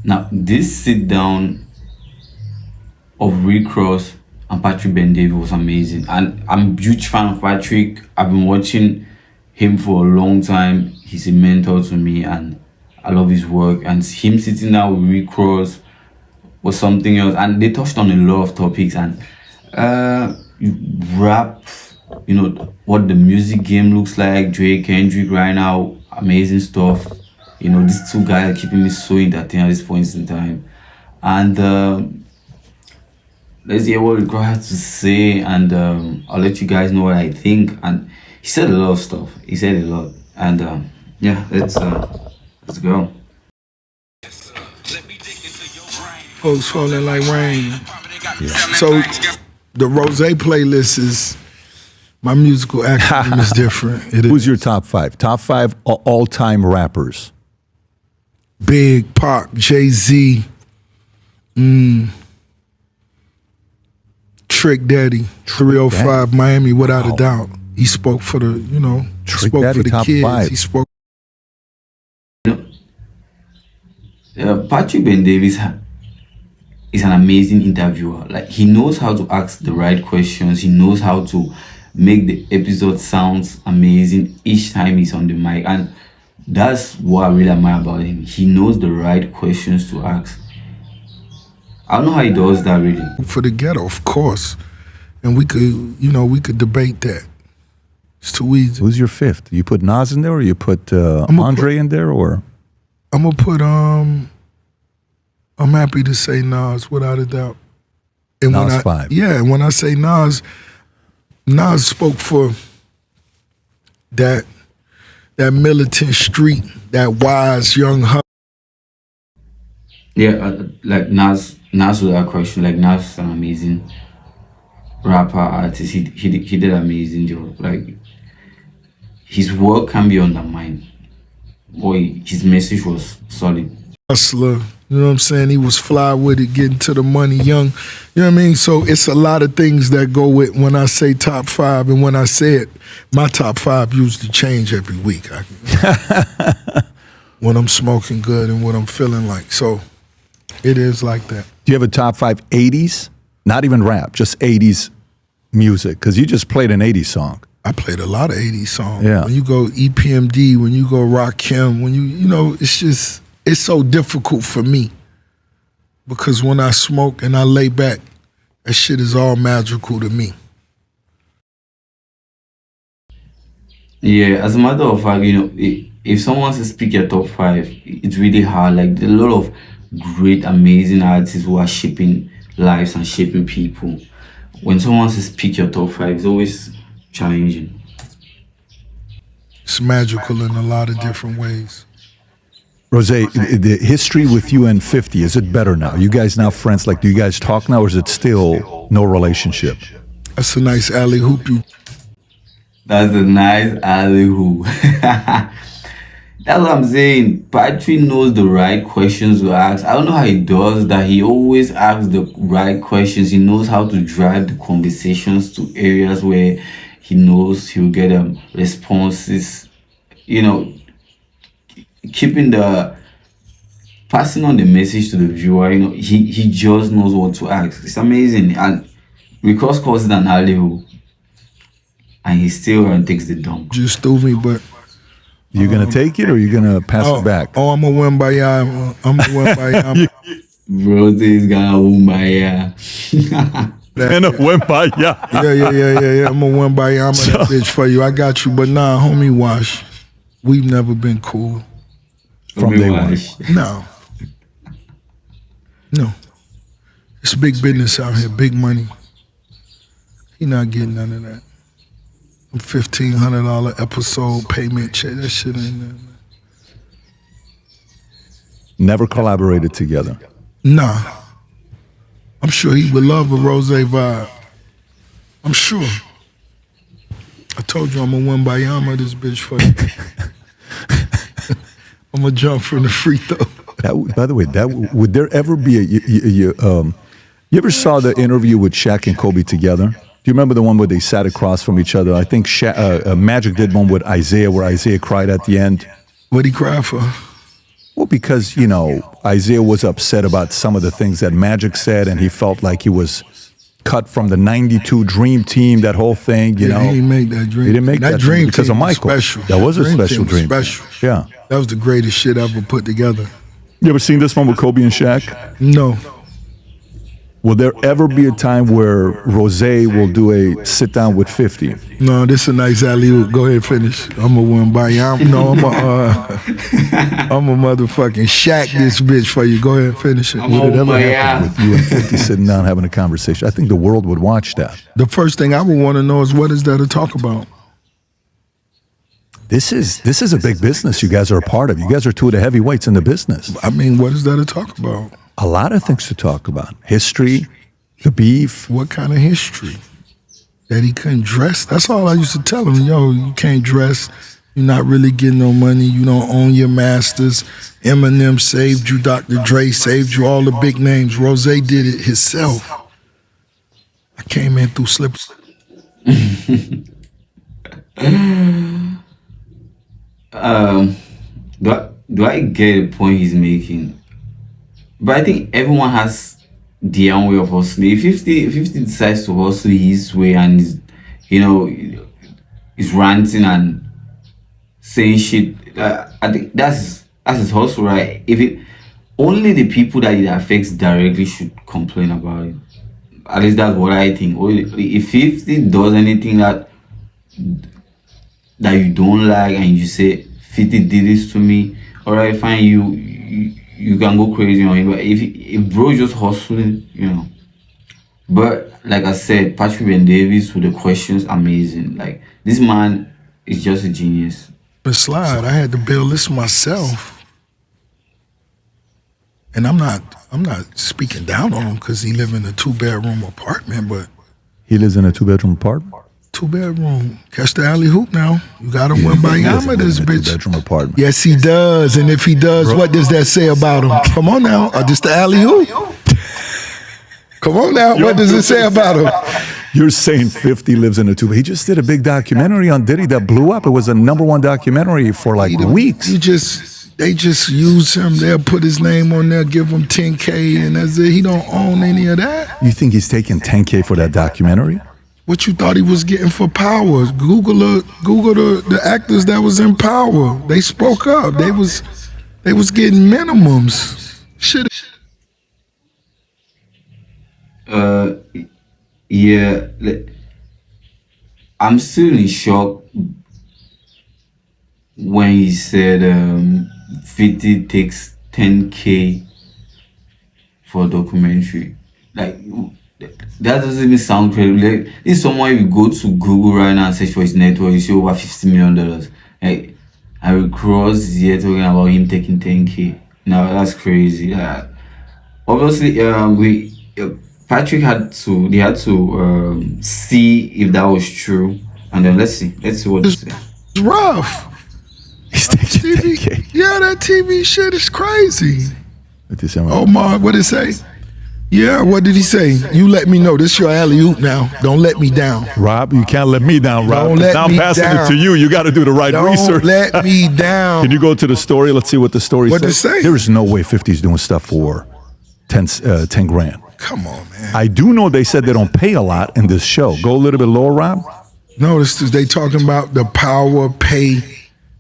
Now, this sit down of Rick Ross and Patrick Ben-David was amazing, and I'm a huge fan of Patrick. I've been watching him for a long time. He's a mentor to me, and I love his work. And him sitting down with Rick Ross was something else, and they touched on a lot of topics and rap, what the music game looks like. Drake, Kendrick right now, amazing stuff. These two guys are keeping me so entertained at this point in time. And let's hear what Rick has to say, and I'll let you guys know what I think. And he said a lot of stuff. He said a lot, and yeah, let's go. Folks falling like rain. Yeah. So the Rose playlist is my musical acronym is different. Who's your top five? Top five all-time rappers. Big, Pac, Jay-Z, Trick Daddy, 305 Miami, without a doubt. He spoke for the, Trick spoke Daddy, for the top kids. five. He spoke. Patrick Ben-Davis is an amazing interviewer. Like, he knows how to ask the right questions. He knows how to make the episode sounds amazing each time he's on the mic, and that's what I really admire about him. He knows the right questions to ask. I don't know how he does that, really. For the ghetto, of course. And we could debate that. It's too easy. Who's your fifth? You put Nas in there, or you put Andre in there, or? I'm gonna put I'm happy to say Nas, without a doubt. And Nas five. Yeah, and when I say Nas spoke for that militant street, that wise young husband. Yeah, like Nas without question. Like, Nas is an amazing rapper, artist. He did an amazing job. Like, his work can be undermined. Boy, his message was solid. Hustler, you know what I'm saying? He was fly with it, getting to the money young. You know what I mean? So it's a lot of things that go with when I say top five, and when I say it, my top five usually change every week. When I'm smoking good and what I'm feeling like. So it is like that. Do you have a top five 80s? Not even rap, just 80s music, because you just played an 80s song. I played a lot of 80s songs. Yeah. When you go EPMD, when you go Rakim, when it's so difficult for me. Because when I smoke and I lay back, that shit is all magical to me. Yeah, as a matter of fact, if someone says pick your top five, it's really hard. Like, there are a lot of great, amazing artists who are shaping lives and shaping people. When someone says pick your top five, it's always challenging. It's magical in a lot of different ways. Rose, the history with you and 50, is it better now? You guys now friends? Like, do you guys talk now, or is it still no relationship? That's a nice alley-hoop. That's a nice alley-hoop. That's what I'm saying. Patrick knows the right questions to ask. I don't know how he does that. He always asks the right questions. He knows how to drive the conversations to areas where he knows he'll get responses. Passing on the message to the viewer. He just knows what to ask. It's amazing. And because calls it an alley-hoop, and he still takes the dunk. Just threw me, but you gonna take it, or you gonna pass it back? Oh, I'm gonna win by y'all. I'm gonna win by y'all. Rose is gonna win by y'all. Gonna win by y'all. Yeah. I'm gonna win by y'all. I'm that bitch for you. I got you. But nah, homie, Wash, we've never been cool. From day one. No. It's big business out here, big money. He not getting none of that. $1,500 episode payment check. That shit ain't there, man. Never collaborated together. Nah. I'm sure he would love a Rose vibe. I'm sure. I told you I'm gonna win by Yama this bitch for you. I'm gonna jump from the free throw. By the way, would there ever be you ever saw the interview with Shaq and Kobe together? Do you remember the one where they sat across from each other? I think Magic did one with Isaiah, where Isaiah cried at the end. What'd he cry for? Well, because, Isaiah was upset about some of the things that Magic said, and he felt like he was cut from the '92 Dream Team, that whole thing, Yeah, he didn't make that dream. He didn't make that dream because team of was Michael. special. That was a special team was dream. Special. Yeah. That was the greatest shit ever put together. You ever seen this one with Kobe and Shaq? No. Will there ever be a time where Rose will do a sit down with 50? No, this is a nice alley-oop. Go ahead, finish. I'm a one by you. I'm a motherfucking Shaq this bitch for you. Go ahead, finish it. Would it ever happen with you and 50 sitting down having a conversation? I think the world would watch that. The first thing I would want to know is what is there to talk about? This is a big business you guys are a part of. You guys are two of the heavyweights in the business. I mean, what is there to talk about? A lot of things to talk about. History, the beef. What kind of history? That he couldn't dress? That's all I used to tell him. Yo, you can't dress. You're not really getting no money. You don't own your masters. Eminem saved you. Dr. Dre saved you. All the big names. Rose did it himself. I came in through slippers. Do I get the point he's making? But I think everyone has their own way of hustling. If 50 decides to hustle his way and is ranting and saying shit, I think that's his hustle, right? Only the people that it affects directly should complain about it. At least that's what I think. If 50 does anything that you don't like and you say 50 did this to me, all right, fine, you can go crazy on him. But if bro just hustling, But like I said, Patrick Ben Davis with the questions, amazing. Like, this man is just a genius. But Slide, I had to build this myself. And I'm not speaking down on him because he live in a 2-bedroom apartment, but He lives in a 2-bedroom apartment? 2-bedroom. Catch the alley hoop now. You gotta win by Yama this bitch. 2-bedroom apartment. Yes, he does. And if he does, what does that say about him? Come on now. Just the alley hoop. Come on now. What does it say about him? You're saying 50 lives in a 2. He just did a big documentary on Diddy that blew up. It was a #1 documentary for like weeks. They just use him. They'll put his name on there, give him 10K, and that's it. He don't own any of that. You think he's taking 10K for that documentary? What you thought he was getting for power? Google the actors that was in power. They spoke up. They was getting minimums. Shit. Yeah, I'm still in shock when he said 50 takes 10K for a documentary. Like, that doesn't even sound credible. Like, if someone you go to Google right now and search for his net worth, you see over $50 million. Like, I will cross here talking about him taking 10K. Now that's crazy. Yeah. Obviously, Patrick had to see if that was true, and then let's see what they say. It's rough. He's taking 10K. Yeah, that TV shit is crazy. Oh, Omar, what did it say? Yeah, what did he say? You let me know. This your alley-oop now. Don't let me down. Rob, you can't let me down, Rob. Don't let now I'm me passing down. it to you. You got to do the right Don't research. let me down. Can you go to the story? Let's see what the story What'd says. it say? There is no way 50's doing stuff for 10 grand. Come on, man. I do know they said they don't pay a lot in this show. Go a little bit lower, Rob. No, they talking about the power pay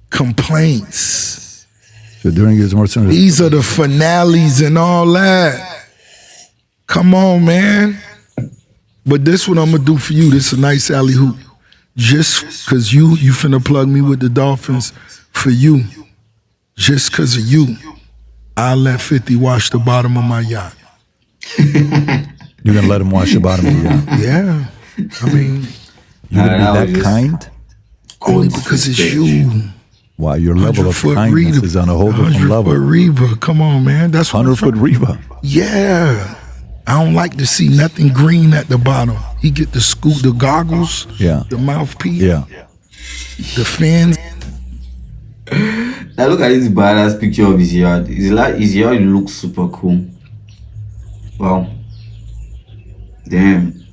complaints. So during his These are the finales and all that. Come on, man. But this what I'm gonna do for you. This is a nice alley hoop. Just cause you finna plug me with the Dolphins for you. Just cause of you, I'll let 50 wash the bottom of my yacht. You're gonna let him wash the bottom of the yacht? Yeah. I mean, You're gonna be that kind? Only because it's you. Wow, your level of 100-foot kindness Reba. is on a whole different level. 100-foot Reba. Come on, man. That's what 100-foot Reba. Yeah. I don't like to see nothing green at the bottom. He get the scoop, the goggles, Yeah. the mouthpiece, Yeah. the fins. Now look at this badass picture of his yard. His yard looks super cool. Wow. Damn.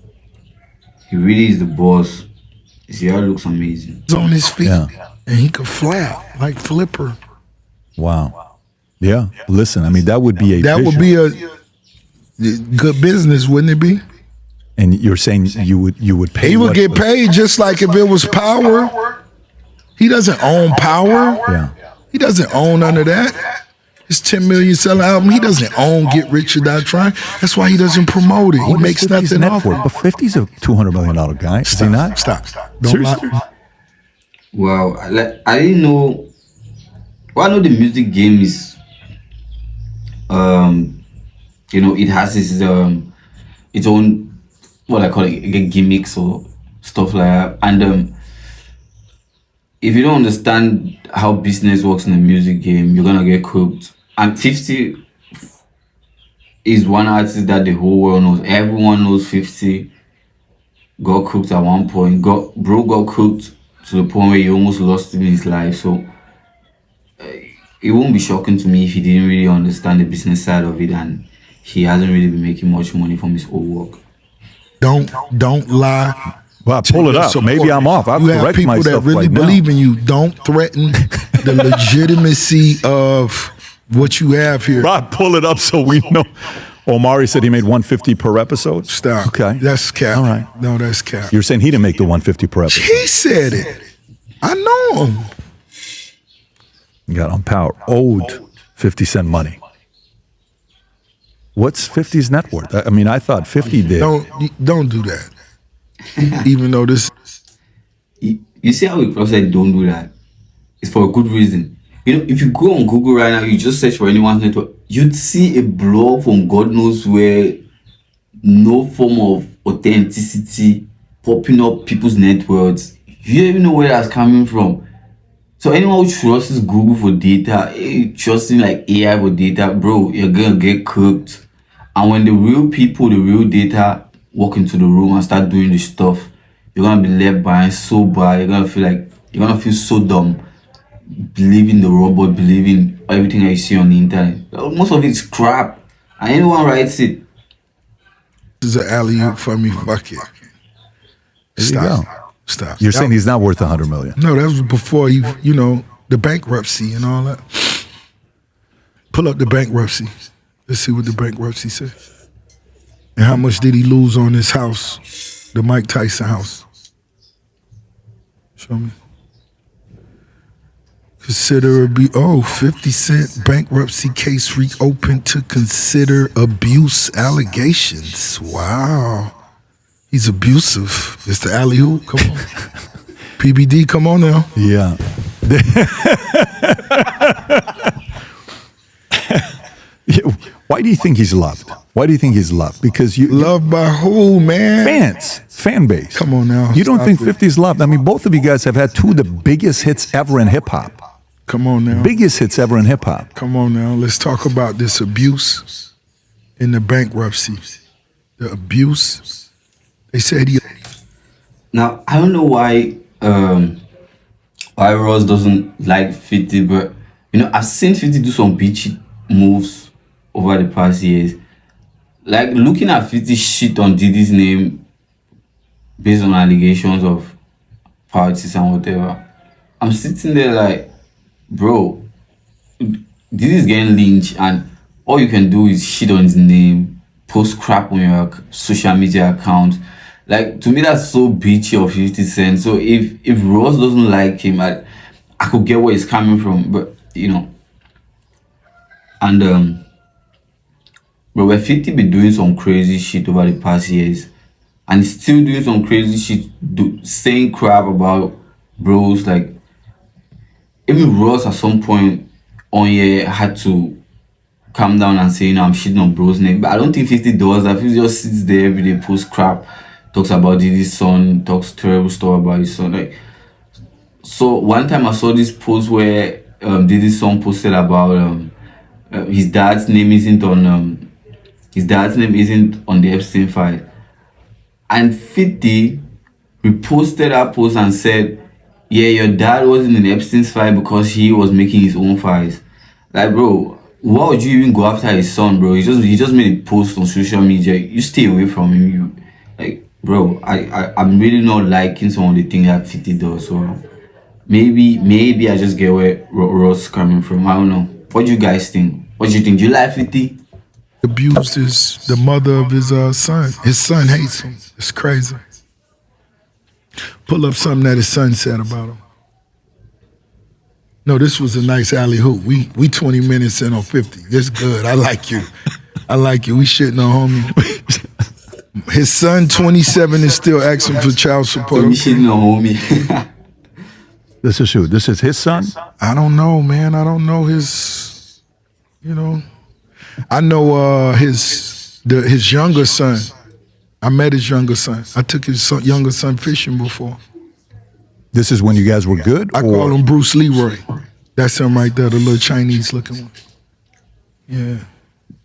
He really is the boss. His yard looks amazing. He's on his feet, Yeah. and he could flap like Flipper. Wow. Yeah. Listen, I mean, that would be a That would vision. be a good business, wouldn't it be? And you're saying you would pay. He would what get for- paid just like if it was power. He doesn't own power. Yeah. He doesn't own none of that. His 10 million selling album, he doesn't own Get Rich or Die Trying. That's why he doesn't promote it. He What is makes 50's nothing net off worth? it. But 50's a $200 million guy. Is he not? Stop. Don't Seriously? lie. Wow, I didn't know. Well, I know the music game is, it has its own, what I call it, gimmicks or stuff like that. And if you don't understand how business works in the music game, you're gonna get cooked. And 50 is one artist that the whole world knows. Everyone knows 50 got cooked at one point. Got cooked to the point where he almost lost him in his life. So it won't be shocking to me if he didn't really understand the business side of it and he hasn't really been making much money from his old work. Don't lie. Well, pull it up. Maybe I'm off. I'll You have correct people that myself really right now. believe in you. Don't threaten the legitimacy of what you have here. Rob, pull it up so we know. Omari said he made 150 per episode. Stop. Okay. That's cap. All right. No, that's cap. You're saying he didn't make the 150 per episode. He said it. I know him. You got on power. Owed 50 Cent money. What's 50's net worth? I mean, I thought 50 did. Don't do that. Even though this, You see how we said don't do that? It's for a good reason. If you go on Google right now, you just search for anyone's network, you'd see a blog from God knows where, no form of authenticity, popping up people's net worths. You don't even know where that's coming from. So anyone who trusts Google for data, trusting like AI for data, bro, you're gonna get cooked. And when the real people, the real data walk into the room and start doing the stuff, you're gonna be left behind so bad. You're gonna feel so dumb, believing the robot, believing everything I see on the internet. Most of it's crap, and anyone writes it. is an alley-oop for me. Fuck it. There you go. Stop. You're saying he's not worth 100 million. No, that was before he, the bankruptcy and all that. Pull up the bankruptcy. Let's see what the bankruptcy says. And how much did he lose on his house, the Mike Tyson house? Show me. Consider 50 Cent bankruptcy case reopened to consider abuse allegations. Wow. He's abusive. It's the alley-oop. Come on. PBD, come on now. Yeah. Why do you think he's loved? Why do you think he's loved? Because Loved by who, man? fan base. Come on now. You don't Stop think it. 50's loved? I mean, both of you guys have had two of the biggest hits ever in hip hop. Come on now. Biggest hits ever in hip hop. Come on now. Let's talk about this abuse in the bankruptcy. The abuse. They said he. Now I don't know why Ross doesn't like 50, but I've seen 50 do some bitchy moves over the past years. Like looking at 50 shit on Diddy's name based on allegations of parties and whatever. I'm sitting there like, bro, Diddy's getting lynched and all you can do is shit on his name, post crap on your social media account. Like, to me, that's so bitchy of 50 Cent. So if Ross doesn't like him, I could get where he's coming from. But, and, but when 50 been doing some crazy shit over the past years, and he's still doing some crazy shit, saying crap about bros, like, even Ross at some point on here had to calm down and say, I'm shitting on bro's name. But I don't think 50 does that. 50 just sits there every day, post crap, talks about Diddy's son, talks terrible stuff about his son. Like, so one time I saw this post where Diddy's son posted about his dad's name isn't on the Epstein file, and 50 reposted that post and said, yeah, your dad wasn't in Epstein's file because he was making his own files. Like, bro, why would you even go after his son, bro? He just made a post on social media. You stay away from him. Bro, I'm really not liking some of the things that 50 does. So maybe I just get where Ross coming from. I don't know. What do you guys think? What do you think? Do you like 50? Abused the mother of his son. His son hates him. It's crazy. Pull up something that his son said about him. No, this was a nice alley hoop. We 20 minutes in on 50. This good. I like you. I like you. We shitting on homie. His son, 27, is still asking for child support. We shitting on homie. This is who? This is his son? I don't know, man. I don't know his, I know his younger son. I met his younger son. I took his younger son fishing before. This is when you guys were good? I call him Bruce Leroy. That's him right there, the little Chinese looking one. Yeah.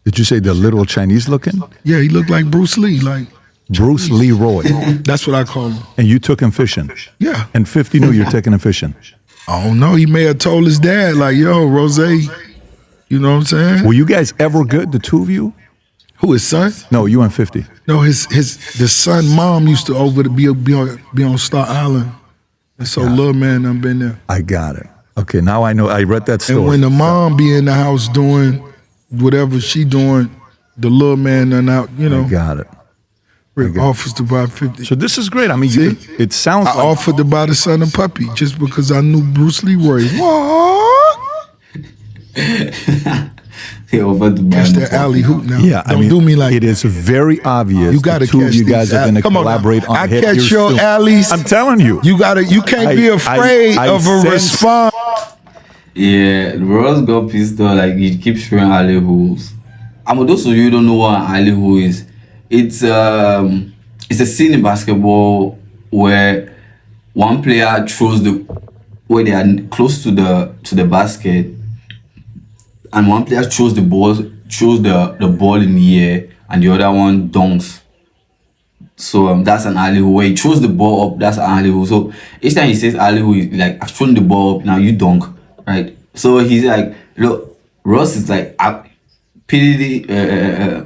Did you say the little Chinese looking? Yeah, he looked like Bruce Lee, like Bruce Leroy. that's what I call him. And you took him fishing? Yeah. And 50 knew you're taking him fishing? I don't know. He may have told his dad, like, yo, Rose, you know what I'm saying? Were you guys ever good, the two of you? Who, his son? No, you and 50. No, the son mom used to be on Star Island. And so little man done been there. I got it. Okay, now I know. I read that story. And when the mom be in the house doing whatever she doing, the little man done out, I got it. Rick offers to buy 50. So this is great. I mean, it sounds I like... offered to buy the son a puppy just because I knew Bruce Leroy. What? He offered to buy Catch the that puppy. alley hoop now. Yeah, Don't do me like it that. is very obvious. You gotta the two catch of you guys these are going to Come on now. collaborate on I Hit catch Your your Soup. alleys. I'm telling you. You can't be afraid I of a sense- response. Yeah, Ross got pissed off. Like, he keeps showing alley hoops. Those of you who don't know what an alley hoop is, it's a scene in basketball where one player throws where they are close to the basket, and one player throws the ball in the air, and the other one dunks. So that's an alley hoop. Where he throws the ball up, that's an alley hoop. So each time he says alley hoop, he's like, I've thrown the ball up, now you dunk, right? So he's like, look, Ross is like,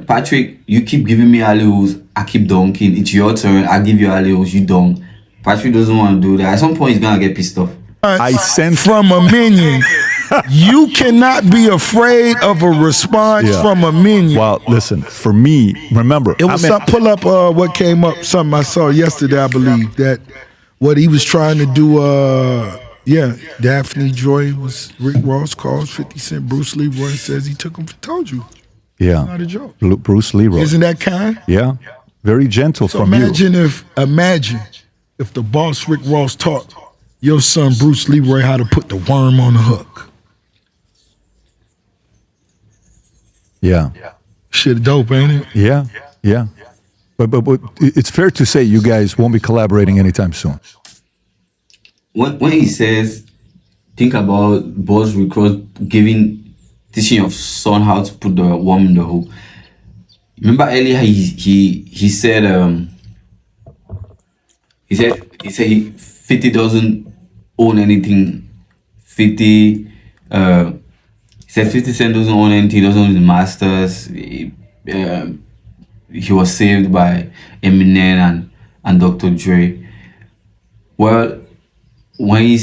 Patrick, you keep giving me alley hoops, I keep dunking. It's your turn, I give you alley hoops, you dunk. Patrick doesn't want to do that. At some point, he's gonna get pissed off. I sense... From a minion. You cannot be afraid of a response from a minion. Well, listen, for me, remember... It was pull up what came up, something I saw yesterday, I believe, that what he was trying to do, Daphne Joy was Rick Ross calls 50 Cent Bruce Leroy and says he took him for told you. Yeah. Not a joke. Bruce Leroy. Isn't that kind? Yeah. Very gentle So from you. imagine if the boss Rick Ross taught your son Bruce Leroy how to put the worm on the hook. Yeah. Shit dope, ain't it? Yeah. Yeah. But it's fair to say you guys won't be collaborating anytime soon. When he says, think about boss Rick Ross teaching your son how to put the worm in the hook. Remember earlier he said 50 doesn't own anything. 50 he said 50 Cent doesn't own anything, doesn't own his masters. He was saved by Eminem and Dr. Dre. Well, when he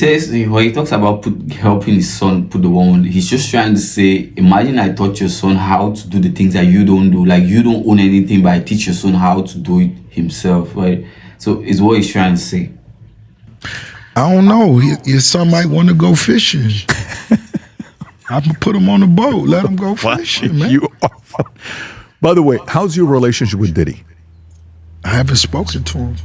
talks about helping his son put the worm, he's just trying to say, imagine I taught your son how to do the things that you don't do. Like, you don't own anything, but I teach your son how to do it himself, right? So it's what he's trying to say. I don't know. Your son might want to go fishing. I can put him on the boat. Let him go fishing, man. You are. By the way, how's your relationship with Diddy? I haven't spoken to him.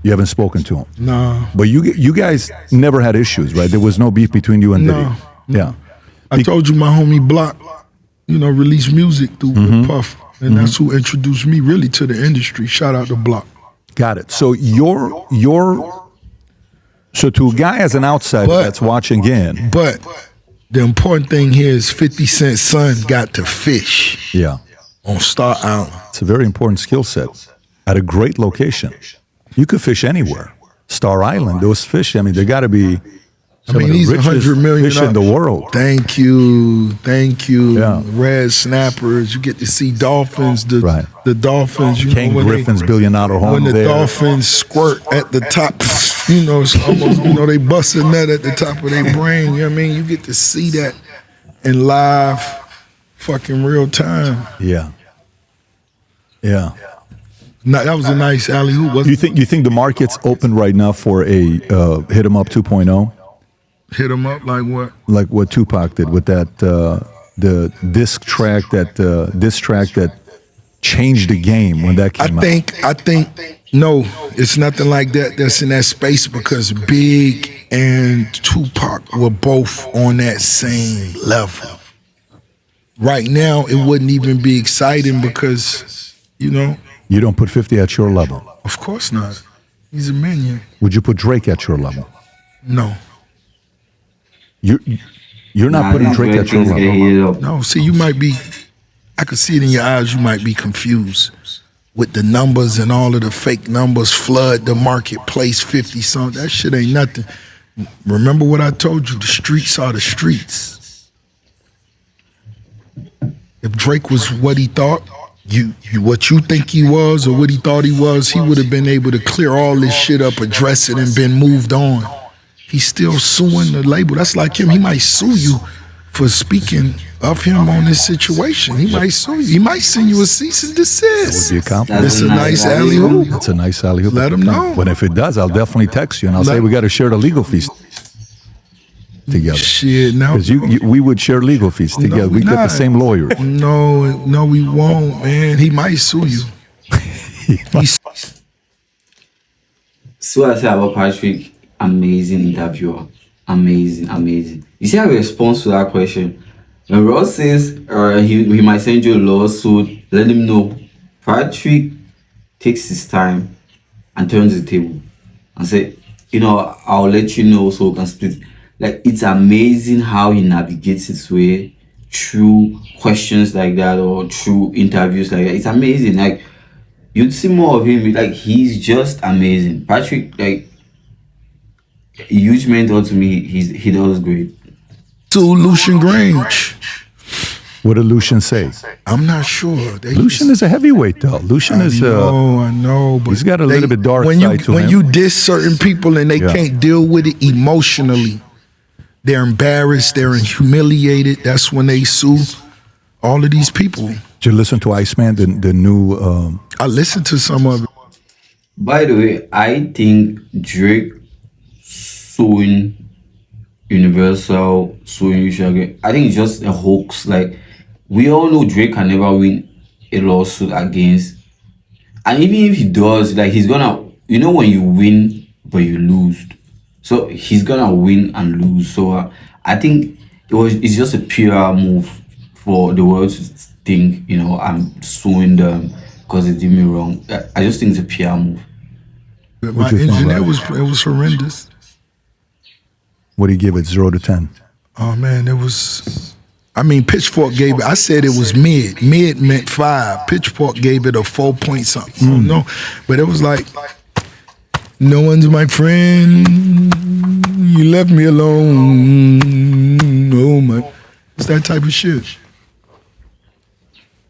You haven't spoken to him? No. But you guys never had issues, right? There was no beef between you and Diddy? No. Yeah. I told you my homie Block, released music through Puff. And that's who introduced me really to the industry. Shout out to Block. Got it. So so to a guy as an outsider that's watching in. But the important thing here is 50 Cent's son got to fish. Yeah. On Star Island. It's a very important skill set at a great location. You could fish anywhere. Star Island, those fish, there got to be some of the these richest 100 million fish in the world. Thank you. Yeah. Red snappers. You get to see dolphins. The dolphins. King Griffin's billion-dollar home when the there. dolphins squirt at the top, it's almost, they bust a nut at the top of their brain. You know what I mean? You get to see that. in live fucking real time. Yeah. Yeah. That was a nice alley-oop, Do wasn't you think the market's open right now for a hit 'em up 2.0? Hit him up like what? Like what Tupac did with that the diss track that changed the game when that came out. I think no, it's nothing like that that's in that space because Big and Tupac were both on that same level. Right now, it wouldn't even be exciting because, you know, You don't put 50 at your level. of course not. He's a minion. Would you put Drake at your level? No. You're not putting Drake at your level. No, see, you might be, I could see it in your eyes, you might be confused with the numbers and all of the fake numbers flood the marketplace, 50 something. That shit ain't nothing. Remember what I told you, the streets are the streets. If Drake was what he thought, what you think he was or what he thought he was, he would have been able to clear all this shit up, address it, and been moved on. He's still suing the label. That's like him. He might sue you for speaking of him on this situation. He might sue you. He might send you a cease and desist. Would be a compliment. It's a nice alley-oop. It's a nice alley-oop. Let him know. But if it does, I'll definitely text you and I'll say we got to share the legal fees together. Shit, no. Because we would share legal fees together. We get the same lawyer. No, we won't, man. He might sue you. So I say about Patrick, amazing interviewer. Amazing. You see, I response to that question. When Ross says he might send you a lawsuit, let him know. Patrick takes his time and turns the table and say, I'll let you know so we can split. Like, it's amazing how he navigates his way through questions like that or through interviews like that. It's amazing. Like, you'd see more of him. Like, he's just amazing. Patrick, like, a huge mentor to me. He does great. To Lucian Grange. What did Lucian say? I'm not sure. Lucian is a heavyweight, though. Lucian is. I know, but he's got a little bit dark side to him. When you diss certain people and they can't deal with it emotionally, they're embarrassed, they're humiliated. That's when they sue all of these people. Did you listen to Iceman, the new? I listened to some of it. By the way, I think Drake suing Universal, suing Usually, I think it's just a hoax. Like, we all know Drake can never win a lawsuit against, and even if he does, like, he's gonna, when you win but you lose, so he's gonna win and lose. So I think it's just a PR move for the world to think, I'm suing them because they did me wrong. I just think it's a PR move. My engineer was horrendous. What do you give it, 0 to 10? Oh man, Pitchfork gave it. I said it was mid. Mid meant 5. Pitchfork gave it a 4 point something. No, but it was like, no one's my friend. You left me alone. Oh my, it's that type of shit.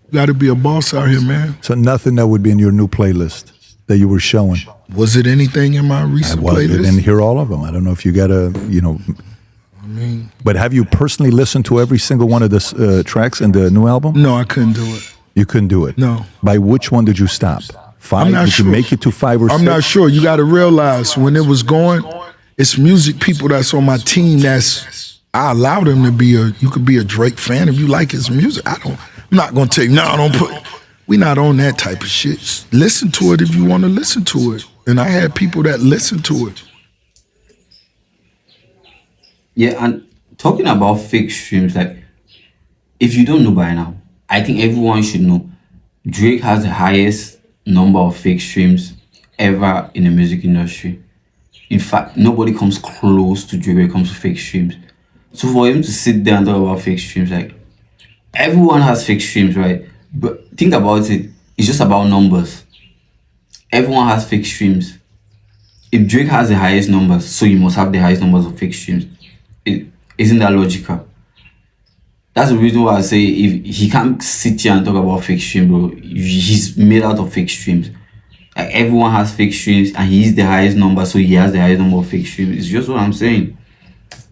You got to be a boss out here, man. So nothing that would be in your new playlist that you were showing. Was it anything in my recent playlist? I didn't hear all of them. I don't know if you got to, But have you personally listened to every single one of the tracks in the new album? No, I couldn't do it. You couldn't do it? No. By which one did you stop? 5? I'm not did sure. you make it to 5 or 6? I'm not sure. You got to realize when it was going, it's music people that's on my team I allow them to be you could be a Drake fan if you like his music. I'm not going to tell you, no, don't put, we not on that type of shit. Listen to it if you want to listen to it. And I had people that listen to it. Yeah, and talking about fake streams, like, if you don't know by now, I think everyone should know. Drake has the highest number of fake streams ever in the music industry. In fact, nobody comes close to Drake when it comes to fake streams. So for him to sit there and talk about fake streams, like, everyone has fake streams, right? But think about it, it's just about numbers. Everyone has fake streams. If Drake has the highest numbers, so you must have the highest numbers of fake streams. Isn't that logical? That's the reason why I say if he can't sit here and talk about fake streams, bro, he's made out of fake streams. Like, everyone has fake streams and he's the highest number, so he has the highest number of fake streams. It's just what I'm saying.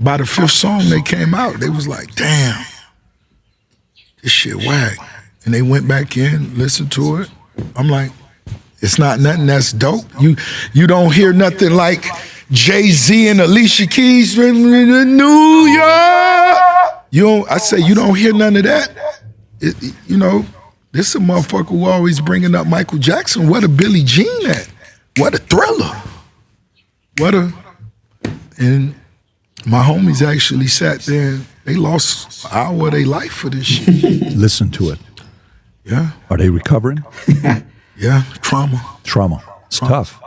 By the 5th song they came out, they was like, damn, this shit whack. And they went back in, listened to it. I'm like, it's not nothing that's dope. You don't hear nothing like Jay-Z and Alicia Keys in New York. I say you don't hear none of that. This a motherfucker who always bringing up Michael Jackson. What a Billie Jean at? What a Thriller. And my homies actually sat there and they lost an hour of their life for this shit. Listen to it. Yeah. Are they recovering? Yeah, trauma. It's tough.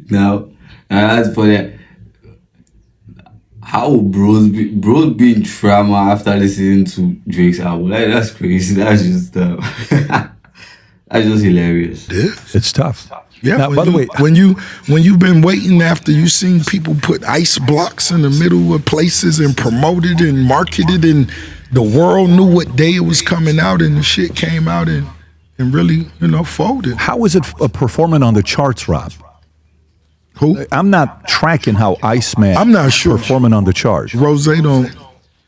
Now, as for that, how will bros be in trauma after listening to Drake's album? Like, that's crazy. That's just that's just hilarious. Yeah. It's tough. Yeah. Now, by the way, when you've been waiting after you seen people put ice blocks in the middle of places and promoted and marketed, and the world knew what day it was coming out, and the shit came out and really, folded. how is it performing on the charts, Rob? Who? I'm not tracking how Iceman I'm not sure. performing on the charts. Rose don't.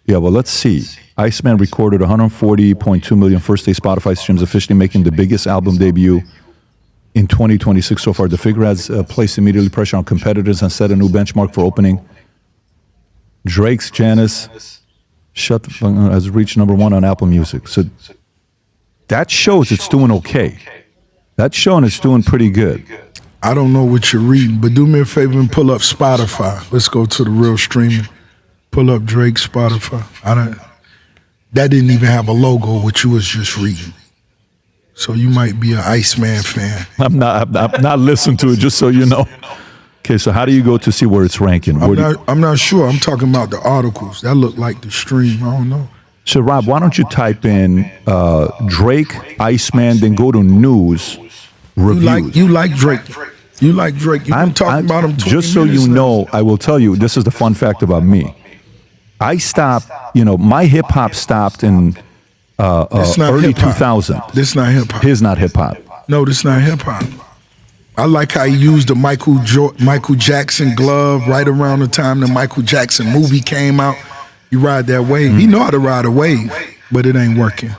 Yeah, well, let's see. Iceman recorded 140.2 million first-day Spotify streams, officially making the biggest album debut in 2026 so far. The figure has placed immediately pressure on competitors and set a new benchmark for opening. Drake's Janice has reached #1 on Apple Music. So that shows it's doing okay. That's showing it's doing pretty good. I don't know what you're reading, but do me a favor and pull up Spotify. Let's go to the real streaming. Pull up Drake's Spotify. That didn't even have a logo, what you was just reading. So you might be an Iceman fan. I'm not listening to it, just so you know. Okay, so how do you go to see where it's ranking? I'm not sure. I'm talking about the articles. That look like the stream. I don't know. So Rob, why don't you type in Drake, Iceman, then go to news reviews. You like Drake. You like Drake. You've been talking about him 20 just so minutes you now. know, I will tell you, this is the fun fact about me. I stopped, my hip hop stopped in It's not early hip-hop. 2000. This not hip hop. His not hip hop. No, this not hip hop. I like how he used the Michael Jackson glove right around the time the Michael Jackson movie came out. You ride that wave. He know how to ride a wave, but it ain't working.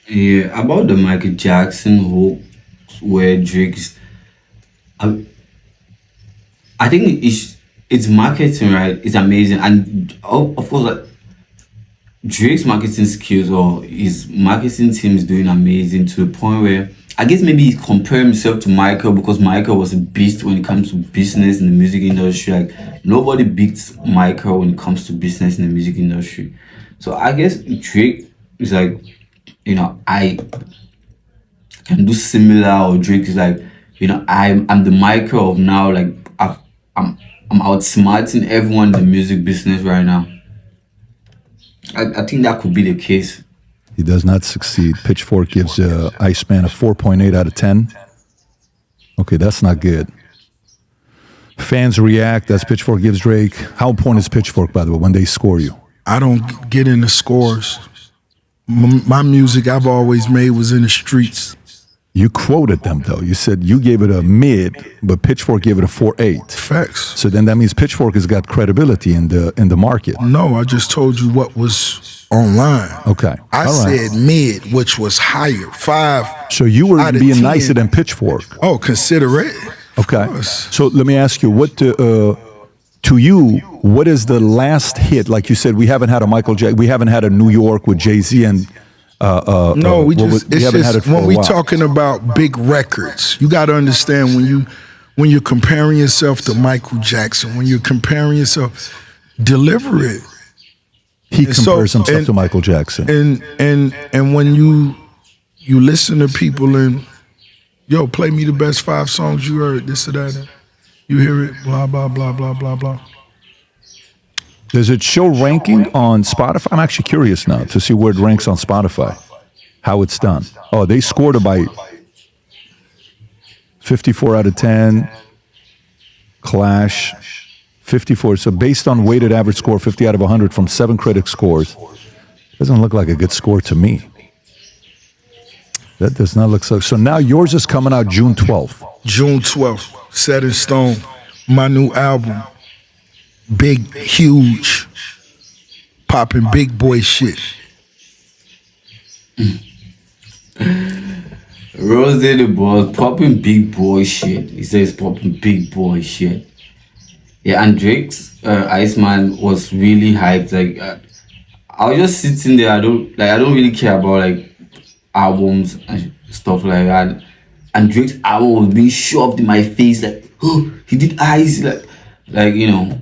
Yeah, about the Michael Jackson hook where Drake's, I think it's marketing, right? It's amazing, and of course, like, Drake's marketing skills or his marketing team is doing amazing to the point where I guess maybe he compared himself to Michael because Michael was a beast when it comes to business in the music industry. Like, nobody beats Michael when it comes to business in the music industry. So I guess Drake is like, I can do similar, or Drake is like, I'm the Michael of now. Like, I'm outsmarting everyone in the music business right now. I think that could be the case. He does not succeed. Pitchfork gives Iceman a 4.8 out of 10. Okay, that's not good. Fans react as Pitchfork gives Drake. How important is Pitchfork, by the way, when they score you? I don't get into scores. My music I've always made was in the streets. You quoted them, though. You said you gave it a mid, but Pitchfork gave it a 4.8. Facts. So then that means Pitchfork has got credibility in the market. No, I just told you what was online. Okay. I All right. said mid, which was higher. 5. So you were out of being 10. nicer than Pitchfork. Oh, consider it. Okay. Of course. So let me ask you, to you, what is the last hit? Like you said, we haven't had a Michael Jackson, we haven't had a New York with Jay-Z and No, we haven't had it for when a we while. talking about big records, you got to understand when you're comparing yourself to Michael Jackson, when you're comparing yourself, deliver it. He And compares so- himself and- to Michael Jackson. And when you listen to people and play me the best 5 songs you heard, this or that, and you hear it, blah blah blah blah blah blah. Does it show ranking on Spotify? I'm actually curious now to see where it ranks on Spotify, how it's done. Oh, they scored it by 54 out of 10. Clash, 54. So based on weighted average score, 50 out of 100 from 7 critic scores, doesn't look like a good score to me. That does not look so. So now yours is coming out June 12th. June 12th, Set in Stone, my new album. Big, huge, popping big boy shit. Rose the boss popping big boy shit. He says popping big boy shit. Yeah, and Drake's Iceman was really hyped. Like I was just sitting there. I don't really care about like albums and stuff like that. And Drake's album was being shoved in my face like, oh, he did Ice like you know.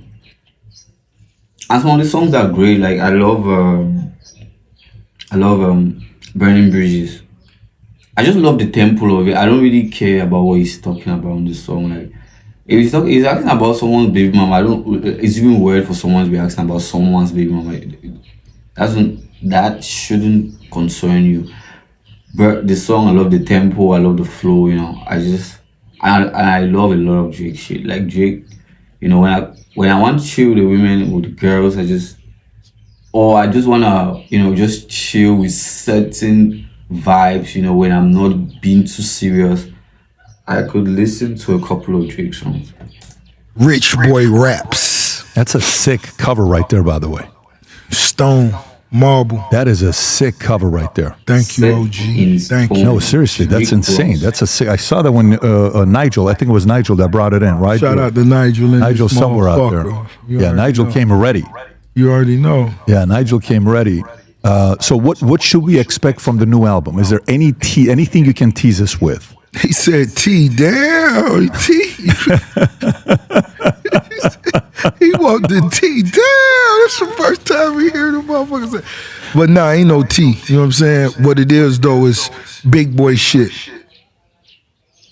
And some of the songs are great. Like I love Burning Bridges. I just love the tempo of it. I don't really care about what he's talking about on this song. Like if he's asking about someone's baby mama, I don't. It's even weird for someone to be asking about someone's baby mama. That shouldn't concern you. But the song, I love the tempo, I love the flow. You know, I love a lot of Drake shit. Like Drake, you know, when I want to chill with the women, with the girls, or I just wanna, you know, just chill with certain vibes. You know, when I'm not being too serious, I could listen to a couple of Drake songs. Rich Boy Raps. That's a sick cover right there, by the way. Stone. Marble. That is a sick cover right there. Thank you, OG. Thank you. No, seriously, that's insane. That's a sick. I saw that when Nigel, I think it was Nigel that brought it in, right? Shout out to Nigel. Nigel somewhere out there. Yeah, Nigel came ready. You already know. Yeah, Nigel came ready. So what should we expect from the new album? Is there anything you can tease us with? He said T. Damn, T. He walked the T. Damn, that's the first time we hear the motherfucker say. But nah, ain't no T. You know what I'm saying? What it is though is big boy shit.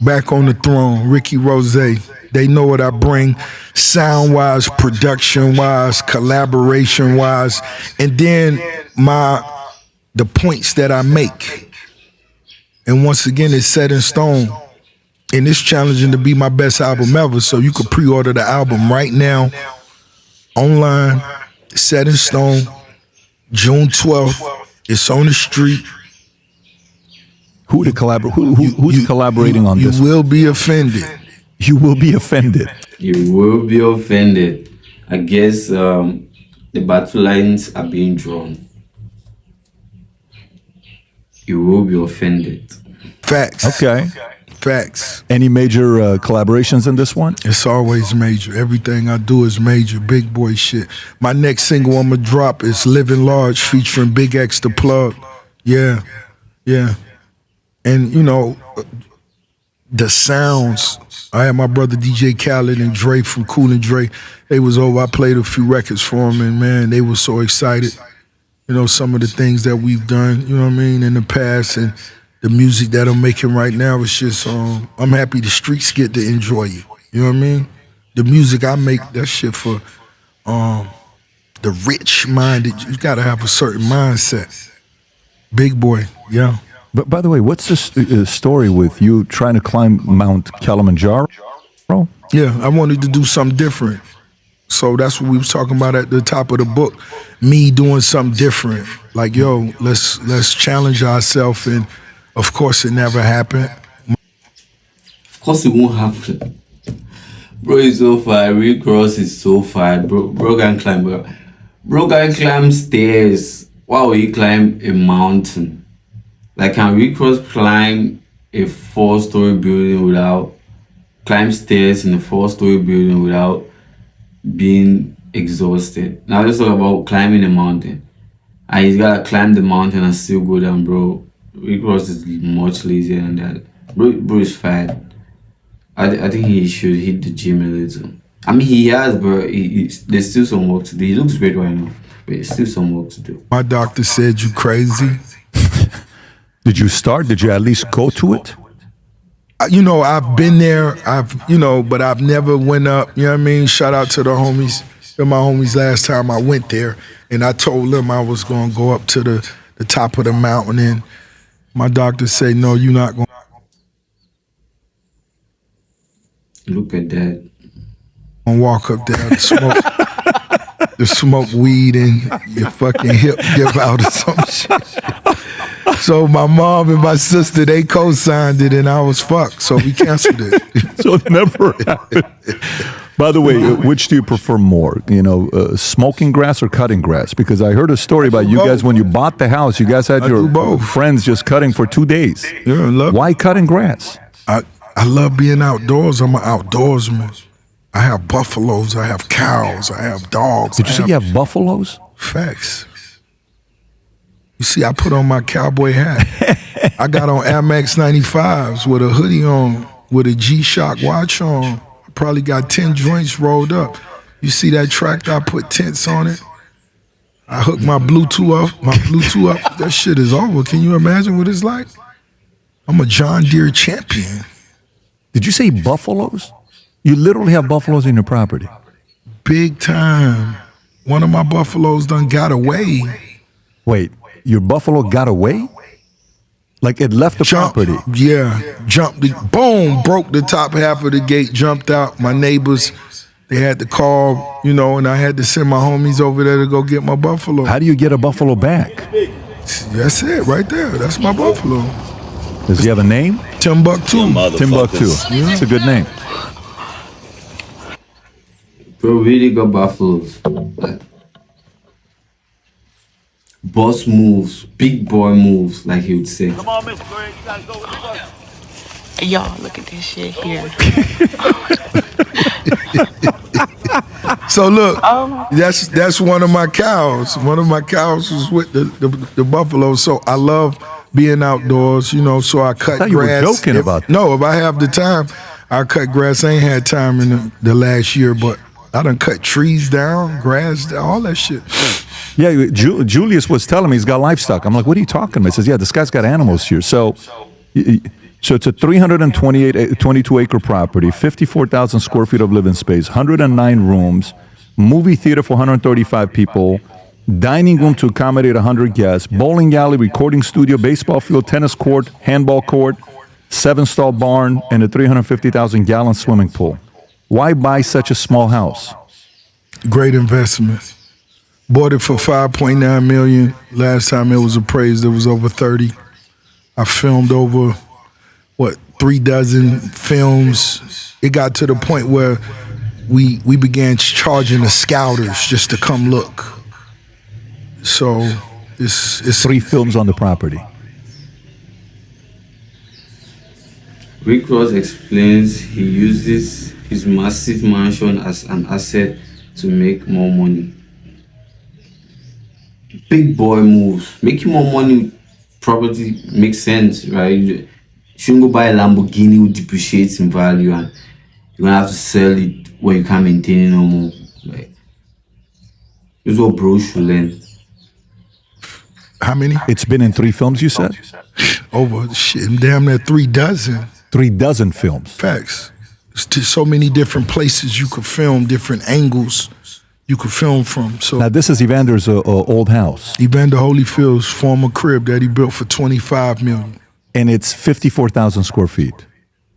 Back on the throne, Ricky Rose. They know what I bring, sound wise, production wise, collaboration wise, and then the points that I make. And once again, it's set in stone. And it's challenging to be my best album ever. So you could pre-order the album right now, online, set in stone, June 12th. It's on the street. Who's collaborating on this? You will be offended. You will be offended. You will be offended. I guess the battle lines are being drawn. You will be offended. Facts. Okay. Facts. Any major collaborations in this one? It's always major. Everything I do is major. Big boy shit. My next single I'm gonna drop is Living Large featuring Big X the Plug. Yeah. Yeah. And you know, the sounds. I had my brother DJ Khaled and Dre from Cool and Dre. They was over. I played a few records for them, and man, they were so excited. You know, some of the things that we've done, you know what I mean, in the past, and the music that I'm making right now is just, I'm happy the streets get to enjoy it. You know what I mean? The music I make, that shit for the rich-minded. You gotta have a certain mindset. Big boy, yeah. But by the way, what's the story with you trying to climb Mount Kilimanjaro? Yeah, I wanted to do something different. So that's what we was talking about at the top of the book. Me doing something different. Like, yo, let's challenge ourselves, and of course it never happened. Of course it won't happen. Bro is so far. Rick Ross is so far. Bro can climb. Bro can climb stairs. Why would he climb a mountain? Like, can Rick Ross climb a 4-story building without climb stairs in a 4-story building without being exhausted? Now let's talk about climbing a mountain. And he's gotta climb the mountain and still go down, bro. Rick Ross is much lazier than that. Bro is fat. I think he should hit the gym a little. I mean, he has, but there's still some work to do. He looks great right now, but there's still some work to do. My doctor said you crazy. Did you start? Did you at least go to it? You know, I've been there. But I've never went up. You know what I mean? Shout out to the homies. They're my homies last time I went there. And I told them I was going to go up to the top of the mountain. And my doctor said, no, you're not going. Look at that. Walk up there to smoke weed and your fucking hip give out or some shit. So my mom and my sister, they co-signed it, and I was fucked. So we canceled it. So it never happened. By the way, which do you prefer more? Smoking grass or cutting grass? Because I heard a story about you guys when you bought the house. You guys had your friends just cutting for 2 days. Yeah, why cutting grass? I love being outdoors. I'm an outdoorsman. I have buffaloes. I have cows. I have dogs. Did you say you have buffaloes? Facts. You see, I put on my cowboy hat. I got on Air Max 95s with a hoodie on, with a G-Shock watch on. I probably got 10 joints rolled up. You see that tractor? I put tents on it. I hook my Bluetooth up. That shit is over. Can you imagine what it's like? I'm a John Deere champion. Did you say buffaloes? You literally have buffaloes in your property. Big time. One of my buffaloes done got away. Wait, your buffalo got away? Like it left the property? Yeah, jumped, boom, broke the top half of the gate, jumped out. My neighbors, they had to call, and I had to send my homies over there to go get my buffalo. How do you get a buffalo back? That's it, right there. That's my buffalo. Does he have a name? Timbuktu. Timbuktu. Yeah. It's a good name. Bro, really got buffaloes. Like, boss moves, big boy moves, like he would say. Come on, Mr. Greg, you gotta go with the bus. Y'all, look at this shit here. So look, that's one of my cows. One of my cows was with the buffalo. So I love being outdoors, so I cut grass. You were joking about that. No, if I have the time, I cut grass. I ain't had time in the last year, but I done cut trees down, grass down, all that shit. Yeah, Julius was telling me he's got livestock. I'm like, what are you talking about? He says, yeah, this guy's got animals here. So it's a 22-acre property, 54,000 square feet of living space, 109 rooms, movie theater for 135 people, dining room to accommodate 100 guests, bowling alley, recording studio, baseball field, tennis court, handball court, 7-stall barn, and a 350,000-gallon swimming pool. Why buy such a small house? Great investment. Bought it for $5.9 million. Last time it was appraised, it was over 30. I filmed over, 3 dozen films. It got to the point where we began charging the scouters just to come look. So it's 3 films on the property. Rick Ross explains he uses his massive mansion as an asset to make more money. Big boy moves. Making more money with property makes sense, right? You shouldn't go buy a Lamborghini, which depreciates in value, and you're gonna have to sell it where you can't maintain it no more. Like, this is what bros should learn. How many? It's been in 3 films, you said? Over damn near 3 dozen. 3 dozen films. Facts. There's just so many different places you could film, different angles you could film from. So Now, this is Evander's old house. Evander Holyfield's former crib that he built for $25 million. And it's 54,000 square feet.